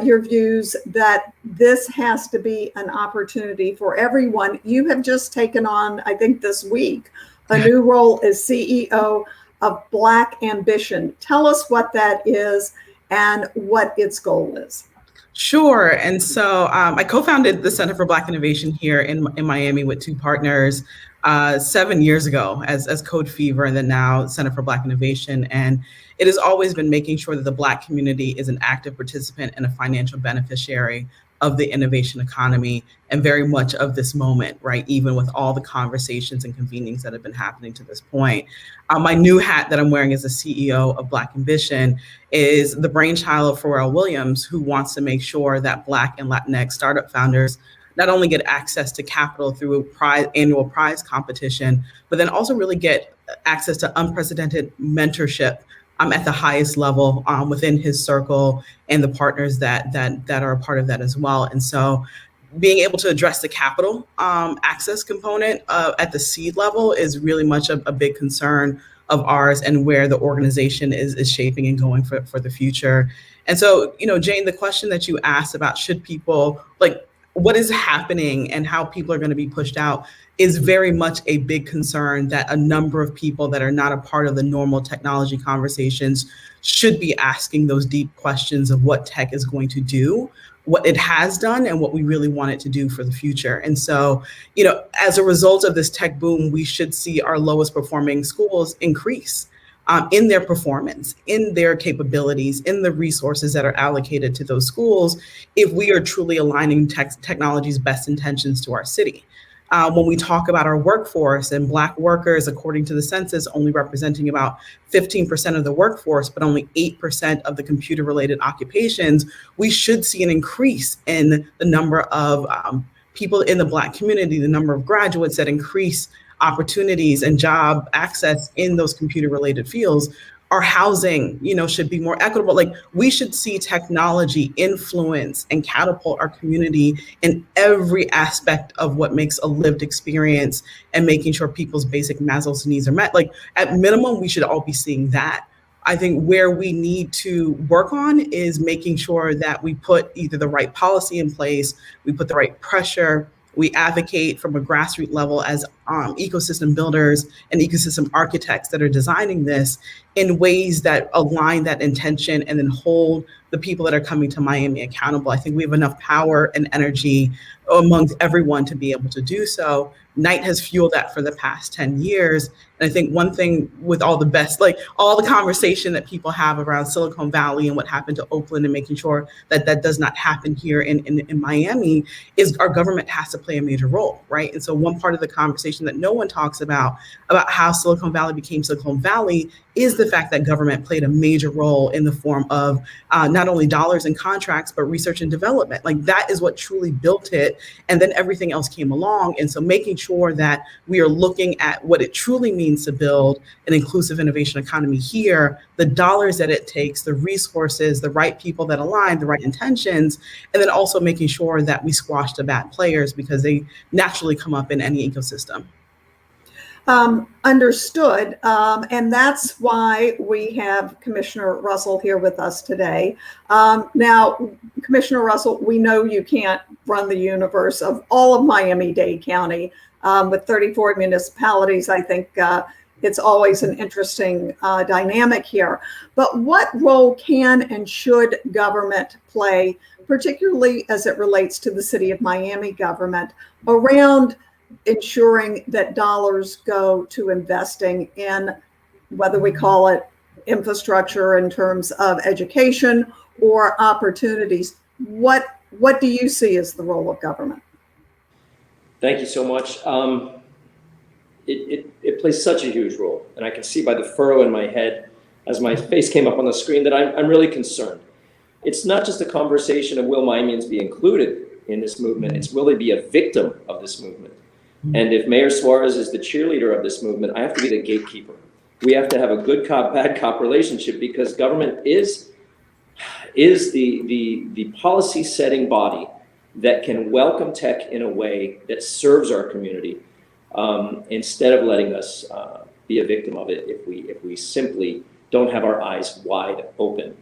your views that this has to be an opportunity for everyone. You have just taken on, I think this week, a new role as CEO of Black Ambition. Tell us what that is and what its goal is. Sure. And so I co-founded the Center for Black Innovation here in Miami with two partners 7 years ago as Code Fever, and then now Center for Black Innovation. And it has always been making sure that the Black community is an active participant and a financial beneficiary of the innovation economy, and very much of this moment, right? Even with all the conversations and convenings that have been happening to this point. My new hat that I'm wearing as the CEO of Black Ambition is the brainchild of Pharrell Williams, who wants to make sure that Black and Latinx startup founders not only get access to capital through a annual prize competition, but then also really get access to unprecedented mentorship at the highest level within his circle, and the partners that are a part of that as well. And so being able to address the capital access component at the seed level is really much a big concern of ours, and where the organization is shaping and going for the future. And so, Jane, the question that you asked about, should people, what is happening and how people are going to be pushed out is very much a big concern that a number of people that are not a part of the normal technology conversations should be asking those deep questions of what tech is going to do, what it has done, and what we really want it to do for the future. And so, as a result of this tech boom, we should see our lowest performing schools increase in their performance, in their capabilities, in the resources that are allocated to those schools, if we are truly aligning technology's best intentions to our city. When we talk about our workforce and Black workers, according to the census, only representing about 15% of the workforce, but only 8% of the computer-related occupations, we should see an increase in the number of people in the Black community, the number of graduates that increase opportunities and job access in those computer-related fields. Our housing, should be more equitable. Like, we should see technology influence and catapult our community in every aspect of what makes a lived experience and making sure people's basic Maslow's needs are met. Like, at minimum, we should all be seeing that. I think where we need to work on is making sure that we put either the right policy in place, we put the right pressure, we advocate from a grassroots level as ecosystem builders and ecosystem architects that are designing this in ways that align that intention and then hold the people that are coming to Miami accountable. I think we have enough power and energy amongst everyone to be able to do so. Knight has fueled that for the past 10 years. And I think one thing with all the conversation that people have around Silicon Valley and what happened to Oakland and making sure that that does not happen here in Miami is our government has to play a major role, right? And so one part of the conversation that no one talks about how Silicon Valley became Silicon Valley is the fact that government played a major role in the form of not only dollars and contracts, but research and development. Like, that is what truly built it. And then everything else came along. And so making sure that we are looking at what it truly means to build an inclusive innovation economy here, the dollars that it takes, the resources, the right people that align, the right intentions, and then also making sure that we squash the bad players because they naturally come up in any ecosystem. Understood. And that's why we have Commissioner Russell here with us today. Now, Commissioner Russell, we know you can't run the universe of all of Miami-Dade County. With 34 municipalities, I think it's always an interesting dynamic here. But what role can and should government play, particularly as it relates to the City of Miami government, around ensuring that dollars go to investing in, whether we call it infrastructure in terms of education or opportunities? What do you see as the role of government? Thank you so much. It plays such a huge role, and I can see by the furrow in my head as my face came up on the screen that I'm really concerned. It's not just a conversation of will Miamians be included in this movement, it's will they be a victim of this movement? And if Mayor Suarez is the cheerleader of this movement, I have to be the gatekeeper. We have to have a good cop, bad cop relationship because government is the policy setting body that can welcome tech in a way that serves our community instead of letting us be a victim of it if we simply don't have our eyes wide open.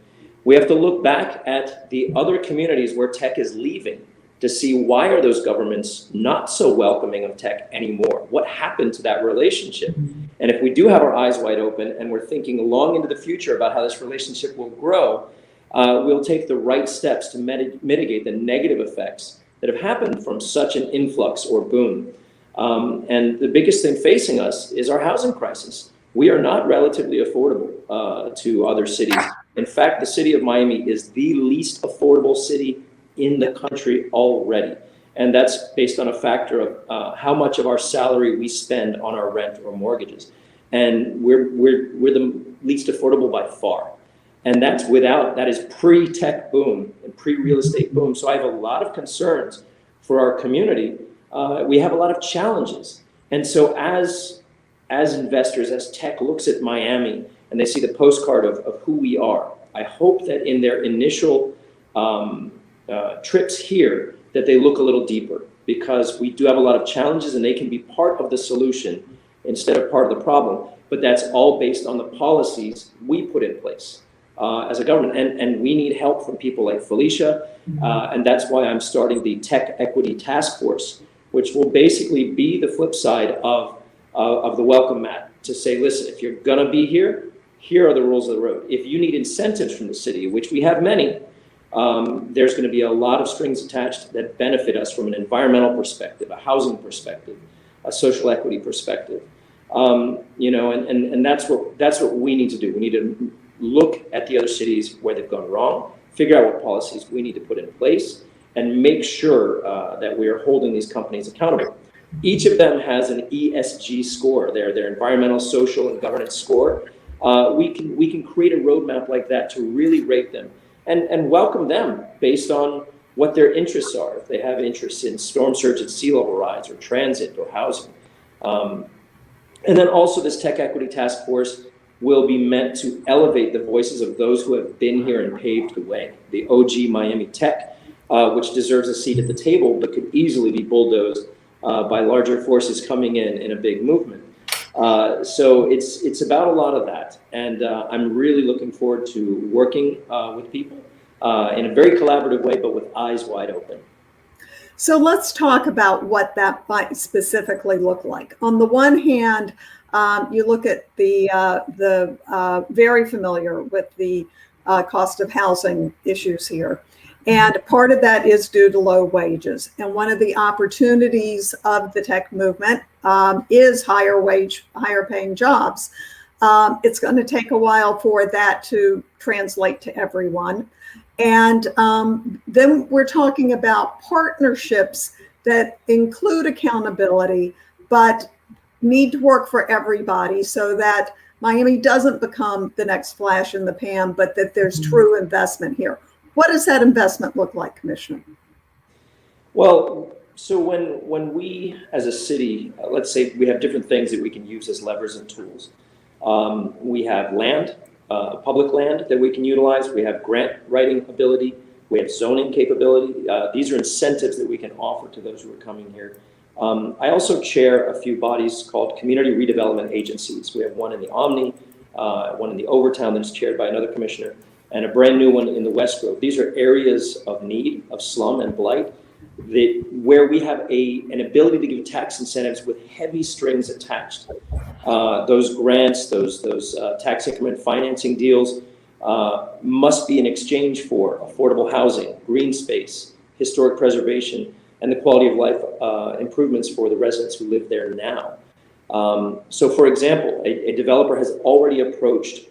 We have to look back at the other communities where tech is leaving to see why are those governments not so welcoming of tech anymore? What happened to that relationship? And if we do have our eyes wide open and we're thinking long into the future about how this relationship will grow, we'll take the right steps to mitigate the negative effects that have happened from such an influx or boom. And the biggest thing facing us is our housing crisis. We are not relatively affordable to other cities. In fact, the city of Miami is the least affordable city in the country already. And that's based on a factor of how much of our salary we spend on our rent or mortgages. And we're the least affordable by far. And that is pre-tech boom and pre-real estate boom. So I have a lot of concerns for our community. We have a lot of challenges. And so as investors, as tech looks at Miami and they see the postcard of who we are, I hope that in their initial trips here, that they look a little deeper because we do have a lot of challenges and they can be part of the solution instead of part of the problem. But that's all based on the policies we put in place. as a government. And we need help from people like Felicia. And that's why I'm starting the Tech Equity Task Force, which will basically be the flip side of the welcome mat, to say, listen, if you're going to be here, here are the rules of the road. If you need incentives from the city, which we have many, there's going to be a lot of strings attached that benefit us from an environmental perspective, a housing perspective, a social equity perspective. And that's what we need to do. We need to look at the other cities where they've gone wrong, figure out what policies we need to put in place, and make sure that we are holding these companies accountable. Each of them has an ESG score, their environmental, social, and governance score. We can create a roadmap like that to really rate them and welcome them based on what their interests are. If they have interests in storm surge and sea level rise, or transit, or housing. And then also this Tech Equity Task Force will be meant to elevate the voices of those who have been here and paved the way. The OG Miami Tech, which deserves a seat at the table, but could easily be bulldozed by larger forces coming in a big movement. So it's about a lot of that. And I'm really looking forward to working with people in a very collaborative way, but with eyes wide open. So let's talk about what that might specifically look like. On the one hand, you look at the very familiar with the cost of housing issues here. And part of that is due to low wages. And one of the opportunities of the tech movement is higher paying jobs. It's going to take a while for that to translate to everyone. And then we're talking about partnerships that include accountability, but need to work for everybody so that Miami doesn't become the next flash in the pan, but that there's true investment here. What does that investment look like, Commissioner? Well, so when we as a city, let's say we have different things that we can use as levers and tools. We have land, public land that we can utilize. We have grant writing ability. We have zoning capability. These are incentives that we can offer to those who are coming here. I also chair a few bodies called community redevelopment agencies. We have one in the Omni, one in the Overtown that's chaired by another commissioner, and a brand new one in the West Grove. These are areas of need, of slum and blight, where we have an ability to give tax incentives with heavy strings attached. Those grants, those tax increment financing deals must be in exchange for affordable housing, green space, historic preservation, and the quality of life improvements for the residents who live there now. So for example, a developer has already approached,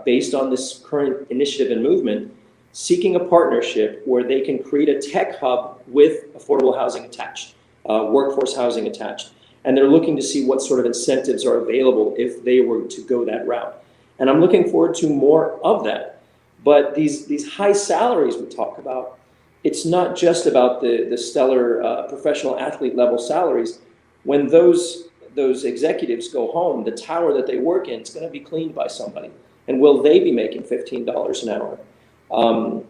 based on this current initiative and movement, seeking a partnership where they can create a tech hub with affordable housing attached, workforce housing attached. And they're looking to see what sort of incentives are available if they were to go that route. And I'm looking forward to more of that. But these high salaries we talk about, it's not just about the stellar professional athlete level salaries. When those executives go home, the tower that they work in is going to be cleaned by somebody. And will they be making $15 an hour?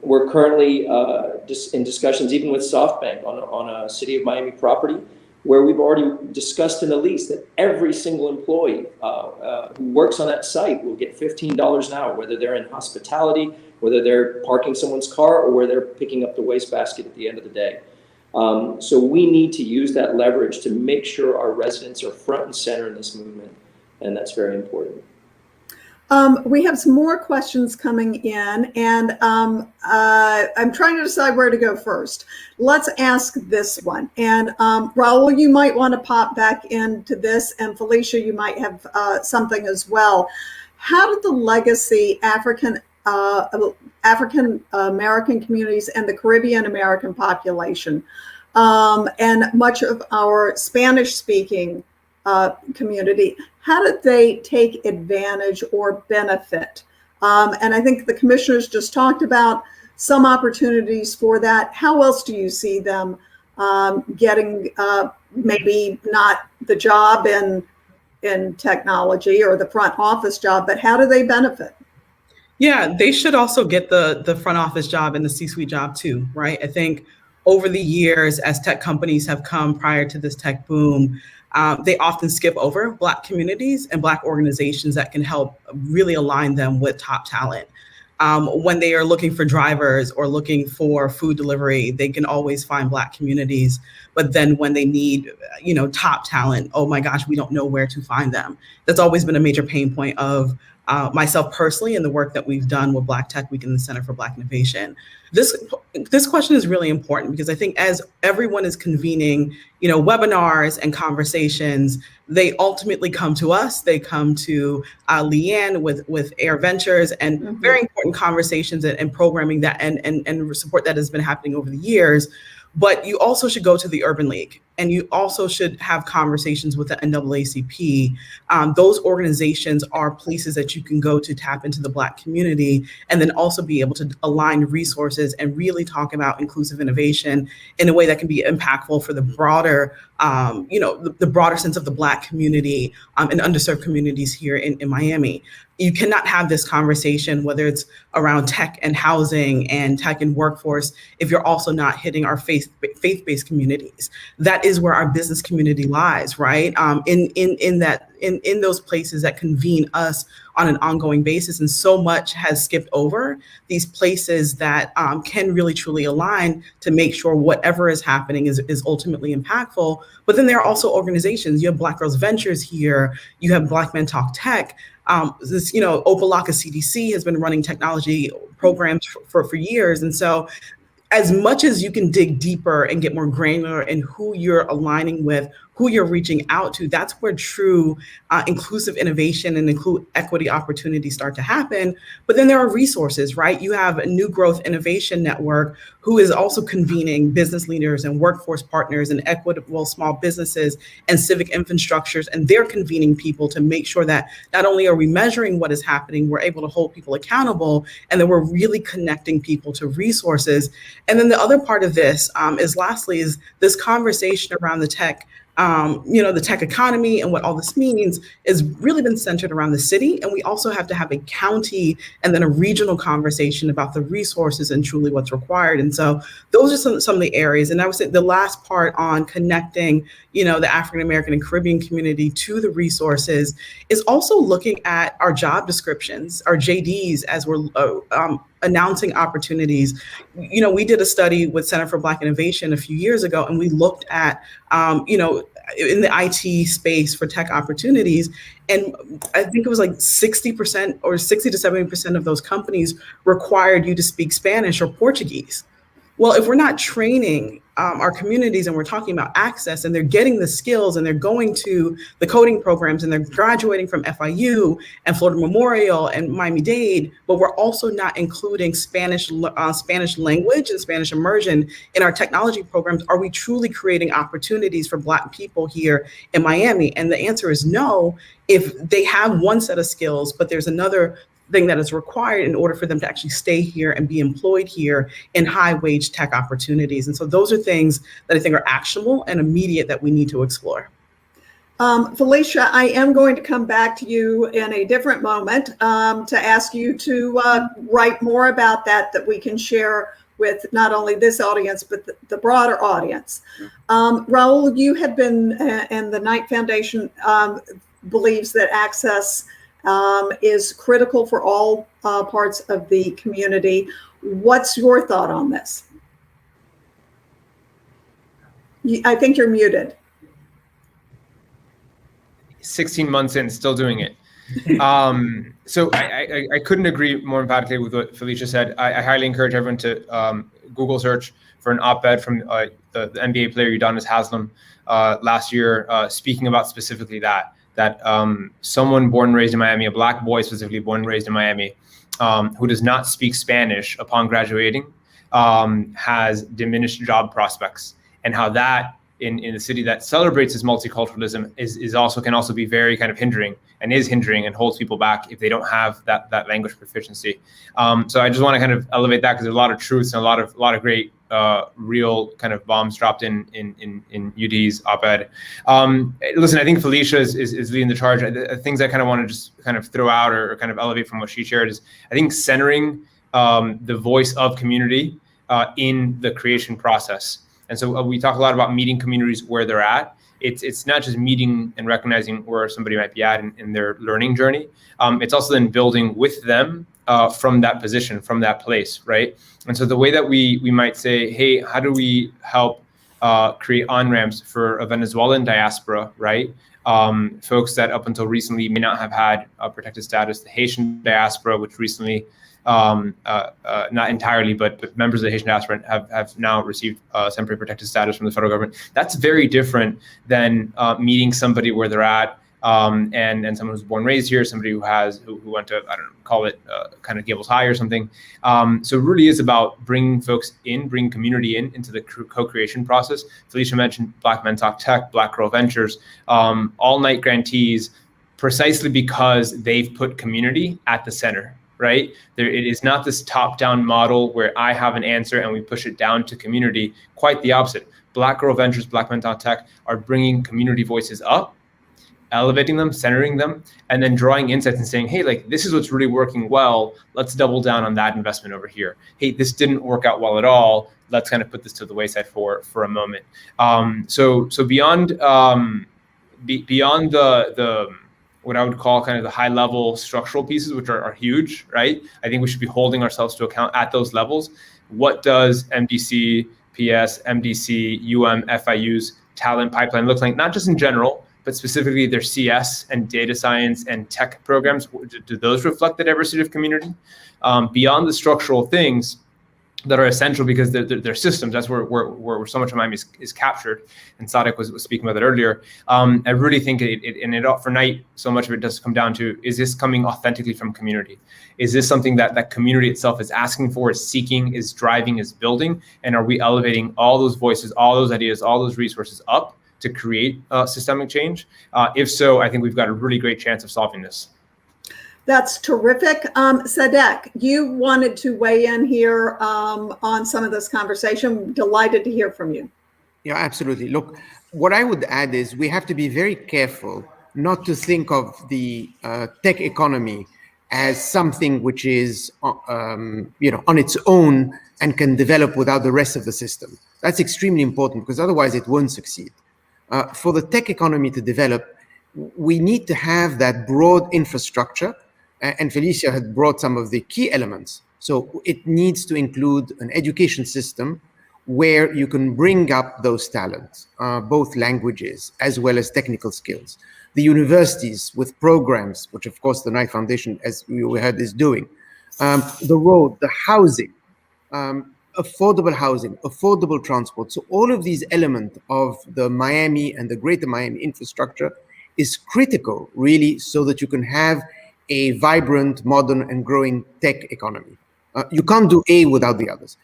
We're currently in discussions even with Softbank on a City of Miami property, where we've already discussed in the lease that every single employee who works on that site will get $15 an hour, whether they're in hospitality, whether they're parking someone's car, or where they're picking up the wastebasket at the end of the day. So we need to use that leverage to make sure our residents are front and center in this movement, and that's very important. We have some more questions coming in, and I'm trying to decide where to go first. Let's ask this one. And Raul, you might want to pop back into this, and Felicia, you might have something as well. How did the legacy African American communities and the Caribbean American population and much of our Spanish-speaking community, how did they take advantage or benefit? And I think the commissioners just talked about some opportunities for that. How else do you see them getting maybe not the job in technology or the front office job, but how do they benefit? Yeah, they should also get the front office job and the C-suite job too, right? I think over the years, as tech companies have come prior to this tech boom, they often skip over Black communities and Black organizations that can help really align them with top talent. When they are looking for drivers or looking for food delivery, they can always find Black communities. But then when they need, top talent, oh my gosh, we don't know where to find them. That's always been a major pain point of myself personally and the work that we've done with Black Tech Week and the Center for Black Innovation. This question is really important because I think as everyone is convening, webinars and conversations, they ultimately come to us. They come to Leanne with Air Ventures and very important conversations and programming that and support that has been happening over the years. But you also should go to the Urban League, and you also should have conversations with the NAACP. Those organizations are places that you can go to tap into the Black community, and then also be able to align resources and really talk about inclusive innovation in a way that can be impactful for the broader, the broader sense of the Black community and underserved communities here in Miami. You cannot have this conversation, whether it's around tech and housing and tech and workforce, if you're also not hitting our faith-based communities. That is where our business community lies, right? In those places that convene us on an ongoing basis. And so much has skipped over these places that can really truly align to make sure whatever is happening is ultimately impactful. But then there are also organizations. You have Black Girls Ventures here. You have Black Men Talk Tech. Opalaka CDC has been running technology programs for years. And so as much as you can dig deeper and get more granular in who you're aligning with, who you're reaching out to, that's where true inclusive innovation and equity opportunities start to happen. But then there are resources, right? You have a New Growth Innovation Network who is also convening business leaders and workforce partners and equitable small businesses and civic infrastructures. And they're convening people to make sure that not only are we measuring what is happening, we're able to hold people accountable, and then we're really connecting people to resources. And then the other part of this is this conversation around the tech, the tech economy and what all this means has really been centered around the city. And we also have to have a county and then a regional conversation about the resources and truly what's required. And so those are some of the areas. And I would say the last part on connecting, the African-American and Caribbean community to the resources is also looking at our job descriptions, our JDs, as we're announcing opportunities. We did a study with Center for Black Innovation a few years ago, and we looked at, in the IT space for tech opportunities. And I think it was like 60% or 60 to 70% of those companies required you to speak Spanish or Portuguese. Well, if we're not training our communities and we're talking about access, and they're getting the skills and they're going to the coding programs and they're graduating from FIU and Florida Memorial and Miami-Dade, but we're also not including Spanish language and Spanish immersion in our technology programs, are we truly creating opportunities for Black people here in Miami? And the answer is no. If they have one set of skills, but there's another thing that is required in order for them to actually stay here and be employed here in high wage tech opportunities. And so those are things that I think are actionable and immediate that we need to explore. Felicia, I am going to come back to you in a different moment to ask you to write more about that we can share with not only this audience, but the broader audience. Raul, you have been, and the Knight Foundation believes that access is critical for all parts of the community. What's your thought on this? I think you're muted. 16 months in, still doing it. So I couldn't agree more emphatically with what Felicia said. I highly encourage everyone to Google search for an op-ed from the NBA player Udonis Haslem last year, speaking about specifically that someone born and raised in Miami, a Black boy specifically born and raised in Miami, who does not speak Spanish upon graduating, has diminished job prospects, and how that in a city that celebrates its multiculturalism can also be very kind of hindering and holds people back if they don't have that language proficiency. So I just want to kind of elevate that because there's a lot of truths and a lot of great real kind of bombs dropped in UD's op-ed. Listen, I think Felicia is leading the charge. Things I kind of want to just kind of throw out or kind of elevate from what she shared is, I think, centering the voice of community in the creation process. And so we talk a lot about meeting communities where they're at. It's not just meeting and recognizing where somebody might be at in their learning journey. It's also then building with them from that position, from that place, right? And so the way that we might say, hey, how do we help create on-ramps for a Venezuelan diaspora, right? Folks that up until recently may not have had protected status, the Haitian diaspora, which recently, not entirely, but members of the Haitian diaspora have now received temporary protected status from the federal government. That's very different than meeting somebody where they're at, and someone who's born and raised here, somebody who went to, I don't know, call it kind of Gables High or something. So it really is about bringing folks in, bringing community into the co-creation process. Felicia mentioned Black Men Talk Tech, Black Girl Ventures, all-night grantees, precisely because they've put community at the center, right? It is not this top-down model where I have an answer and we push it down to community. Quite the opposite. Black Girl Ventures, Black Men Talk Tech are bringing community voices up, elevating them, centering them, and then drawing insights and saying, hey, like, this is what's really working well. Let's double down on that investment over here. Hey, this didn't work out well at all. Let's kind of put this to the wayside for a moment. So beyond the what I would call kind of the high level structural pieces, which are huge, right? I think we should be holding ourselves to account at those levels. What does MDC, PS, MDC, FIU's talent pipeline look like? Not just in general, but specifically their CS and data science and tech programs. Do those reflect the diversity of community? Beyond the structural things that are essential because they're systems, that's where so much of Miami is captured, and Sadek was speaking about that earlier. I really think for Knight, so much of it does come down to, is this coming authentically from community? Is this something that community itself is asking for, is seeking, is driving, is building? And are we elevating all those voices, all those ideas, all those resources up to create systemic change? If so, I think we've got a really great chance of solving this. That's terrific. Sadek, you wanted to weigh in here on some of this conversation. Delighted to hear from you. Yeah, absolutely. Look, what I would add is we have to be very careful not to think of the tech economy as something which is on its own and can develop without the rest of the system. That's extremely important because otherwise it won't succeed. For the tech economy to develop, we need to have that broad infrastructure, and Felicia had brought some of the key elements. So it needs to include an education system where you can bring up those talents, both languages as well as technical skills. The universities with programs, which of course the Knight Foundation, as we heard, is doing. The road, the housing, affordable housing, affordable transport. So all of these elements of the Miami and the greater Miami infrastructure is critical, really, so that you can have a vibrant, modern, and growing tech economy. You can't do A without the others.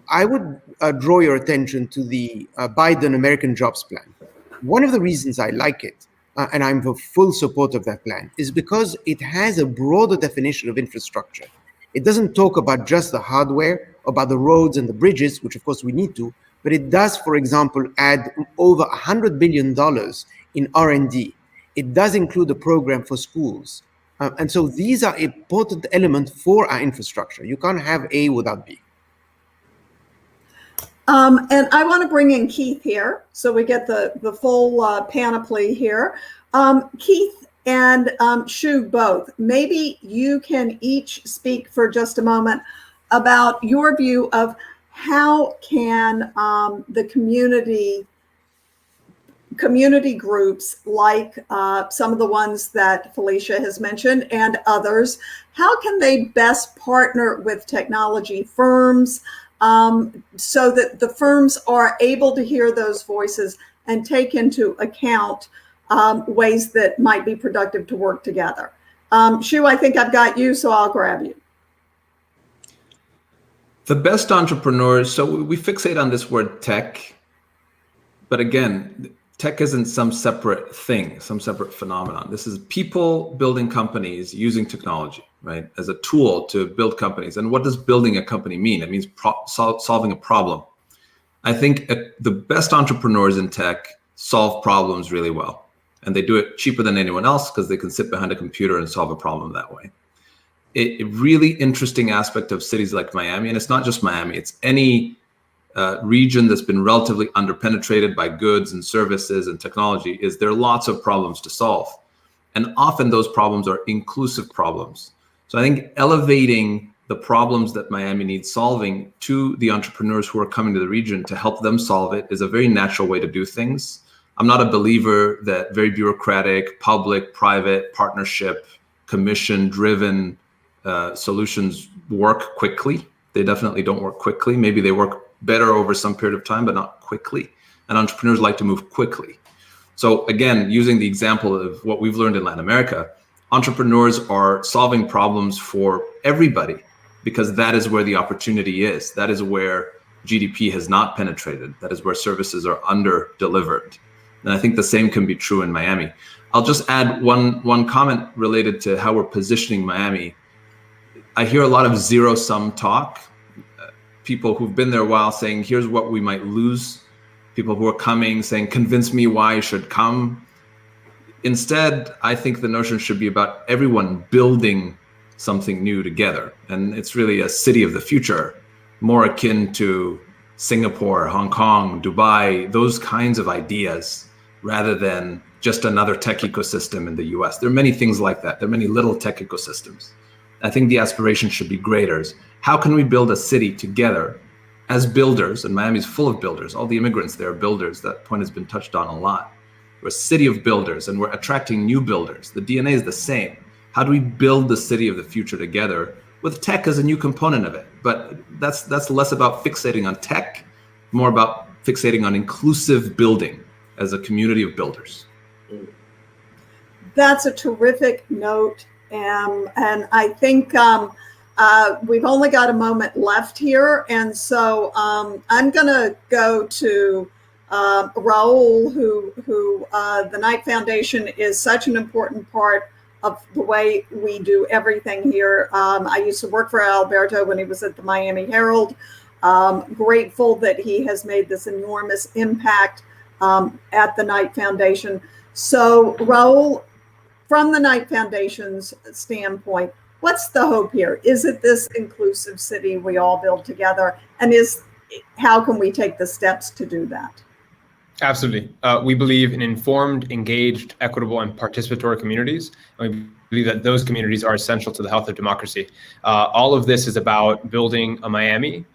I would draw your attention to the Biden American Jobs Plan. One of the reasons I like it, and I'm for full support of that plan, is because it has a broader definition of infrastructure. It doesn't talk about just the hardware, about the roads and the bridges, which of course we need to, but it does, for example, add over $100 billion in R&D. It does include a program for schools. And so these are important elements for our infrastructure. You can't have A without B. And I want to bring in Keith here, so we get the full panoply here. Keith and Shu both, maybe you can each speak for just a moment about your view of how can the community groups, like some of the ones that Felicia has mentioned and others, how can they best partner with technology firms so that the firms are able to hear those voices and take into account ways that might be productive to work together? Shu, I think I've got you, so I'll grab you. The best entrepreneurs, so we fixate on this word tech, but again, tech isn't some separate thing, some separate phenomenon. This is people building companies using technology, right, as a tool to build companies. And what does building a company mean? It means solving a problem. I think the best entrepreneurs in tech solve problems really well. And they do it cheaper than anyone else because they can sit behind a computer and solve a problem that way. A really interesting aspect of cities like Miami, and it's not just Miami, it's any region that's been relatively underpenetrated by goods and services and technology, is there are lots of problems to solve. And often those problems are inclusive problems. So I think elevating the problems that Miami needs solving to the entrepreneurs who are coming to the region to help them solve it is a very natural way to do things. I'm not a believer that very bureaucratic, public, private, partnership, commission-driven solutions work quickly. They definitely don't work quickly. Maybe they work better over some period of time, but not quickly. And entrepreneurs like to move quickly. So again, using the example of what we've learned in Latin America, entrepreneurs are solving problems for everybody because that is where the opportunity is. That is where GDP has not penetrated. That is where services are under-delivered. And I think the same can be true in Miami. I'll just add one comment related to how we're positioning Miami. I hear a lot of zero-sum talk. People who've been there a while saying, here's what we might lose. People who are coming saying, convince me why I should come. Instead, I think the notion should be about everyone building something new together. And it's really a city of the future, more akin to Singapore, Hong Kong, Dubai, those kinds of ideas, rather than just another tech ecosystem in the US. There are many things like that. There are many little tech ecosystems. I think the aspiration should be greater. How can we build a city together as builders? And Miami's full of builders. All the immigrants there are builders. That point has been touched on a lot. We're a city of builders and we're attracting new builders. The DNA is the same. How do we build the city of the future together with tech as a new component of it? But that's less about fixating on tech, more about fixating on inclusive building as a community of builders. That's a terrific note. And I think we've only got a moment left here. And so I'm going to go to Raul, who the Knight Foundation is such an important part of the way we do everything here. I used to work for Alberto when he was at the Miami Herald. Grateful that he has made this enormous impact at the Knight Foundation. So Raul, from the Knight Foundation's standpoint, what's the hope here? Is it this inclusive city we all build together? And how can we take the steps to do that? Absolutely. We believe in informed, engaged, equitable, and participatory communities. And we believe that those communities are essential to the health of democracy. All of this is about building a Miami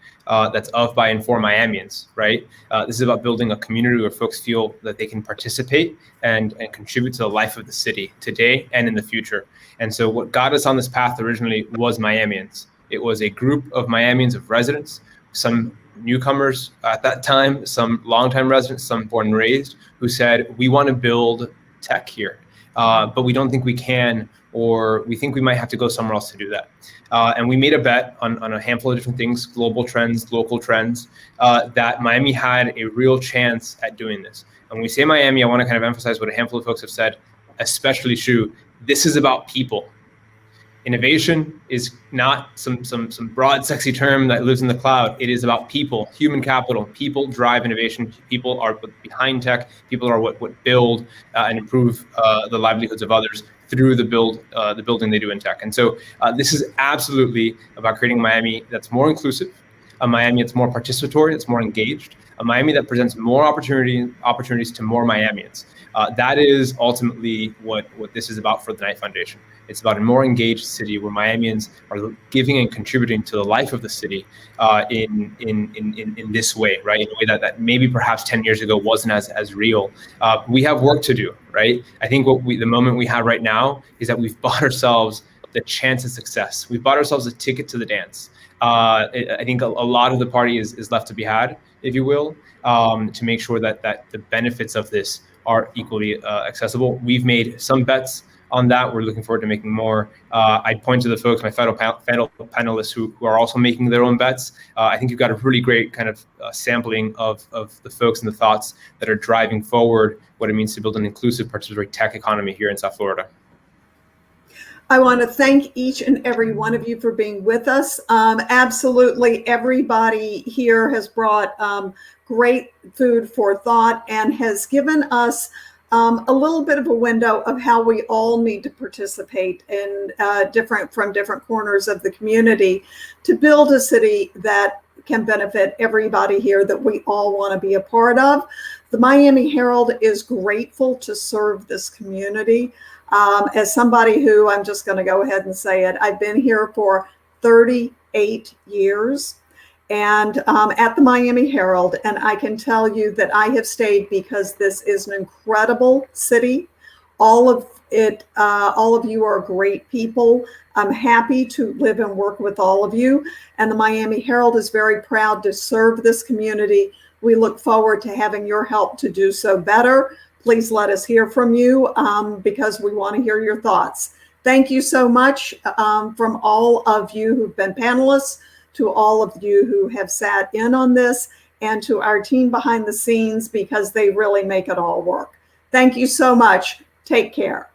that's of, by, and for Miamians, right? This is about building a community where folks feel that they can participate and contribute to the life of the city today and in the future. And so what got us on this path originally was Miamians. It was a group of Miamians, of residents, some newcomers at that time, some longtime residents, some born and raised, who said, we want to build tech here, but we don't think we can, or we think we might have to go somewhere else to do that. And we made a bet on a handful of different things, global trends, local trends, that Miami had a real chance at doing this. And when we say Miami, I want to kind of emphasize what a handful of folks have said, especially Shu. This is about people. Innovation is not some broad, sexy term that lives in the cloud. It is about people, human capital. People drive innovation. People are behind tech. People are what build and improve the livelihoods of others through the building they do in tech. And so this is absolutely about creating a Miami that's more inclusive, a Miami that's more participatory, that's more engaged, a Miami that presents more opportunities to more Miamians. That is ultimately what this is about for the Knight Foundation. It's about a more engaged city where Miamians are giving and contributing to the life of the city in this way, right? In a way that maybe perhaps 10 years ago wasn't as real. We have work to do, right? I think the moment we have right now is that we've bought ourselves the chance of success. We've bought ourselves a ticket to the dance. I think a lot of the party is left to be had, if you will, to make sure that the benefits of this are equally accessible. We've made some bets on that. We're looking forward to making more. I'd point to the folks, my fellow panelists who are also making their own bets. I think you've got a really great kind of sampling of the folks and the thoughts that are driving forward what it means to build an inclusive, participatory tech economy here in South Florida. I want to thank each and every one of you for being with us. Absolutely, everybody here has brought great food for thought and has given us a little bit of a window of how we all need to participate in from different corners of the community to build a city that can benefit everybody here that we all want to be a part of. The Miami Herald is grateful to serve this community. As somebody who, I'm just going to go ahead and say it, I've been here for 38 years and at the Miami Herald, and I can tell you that I have stayed because this is an incredible city. All of you are great people. I'm happy to live and work with all of you, and the Miami Herald is very proud to serve this community. We look forward to having your help to do so better. Please let us hear from you because we want to hear your thoughts. Thank you so much from all of you who've been panelists, to all of you who have sat in on this, and to our team behind the scenes, because they really make it all work. Thank you so much. Take care.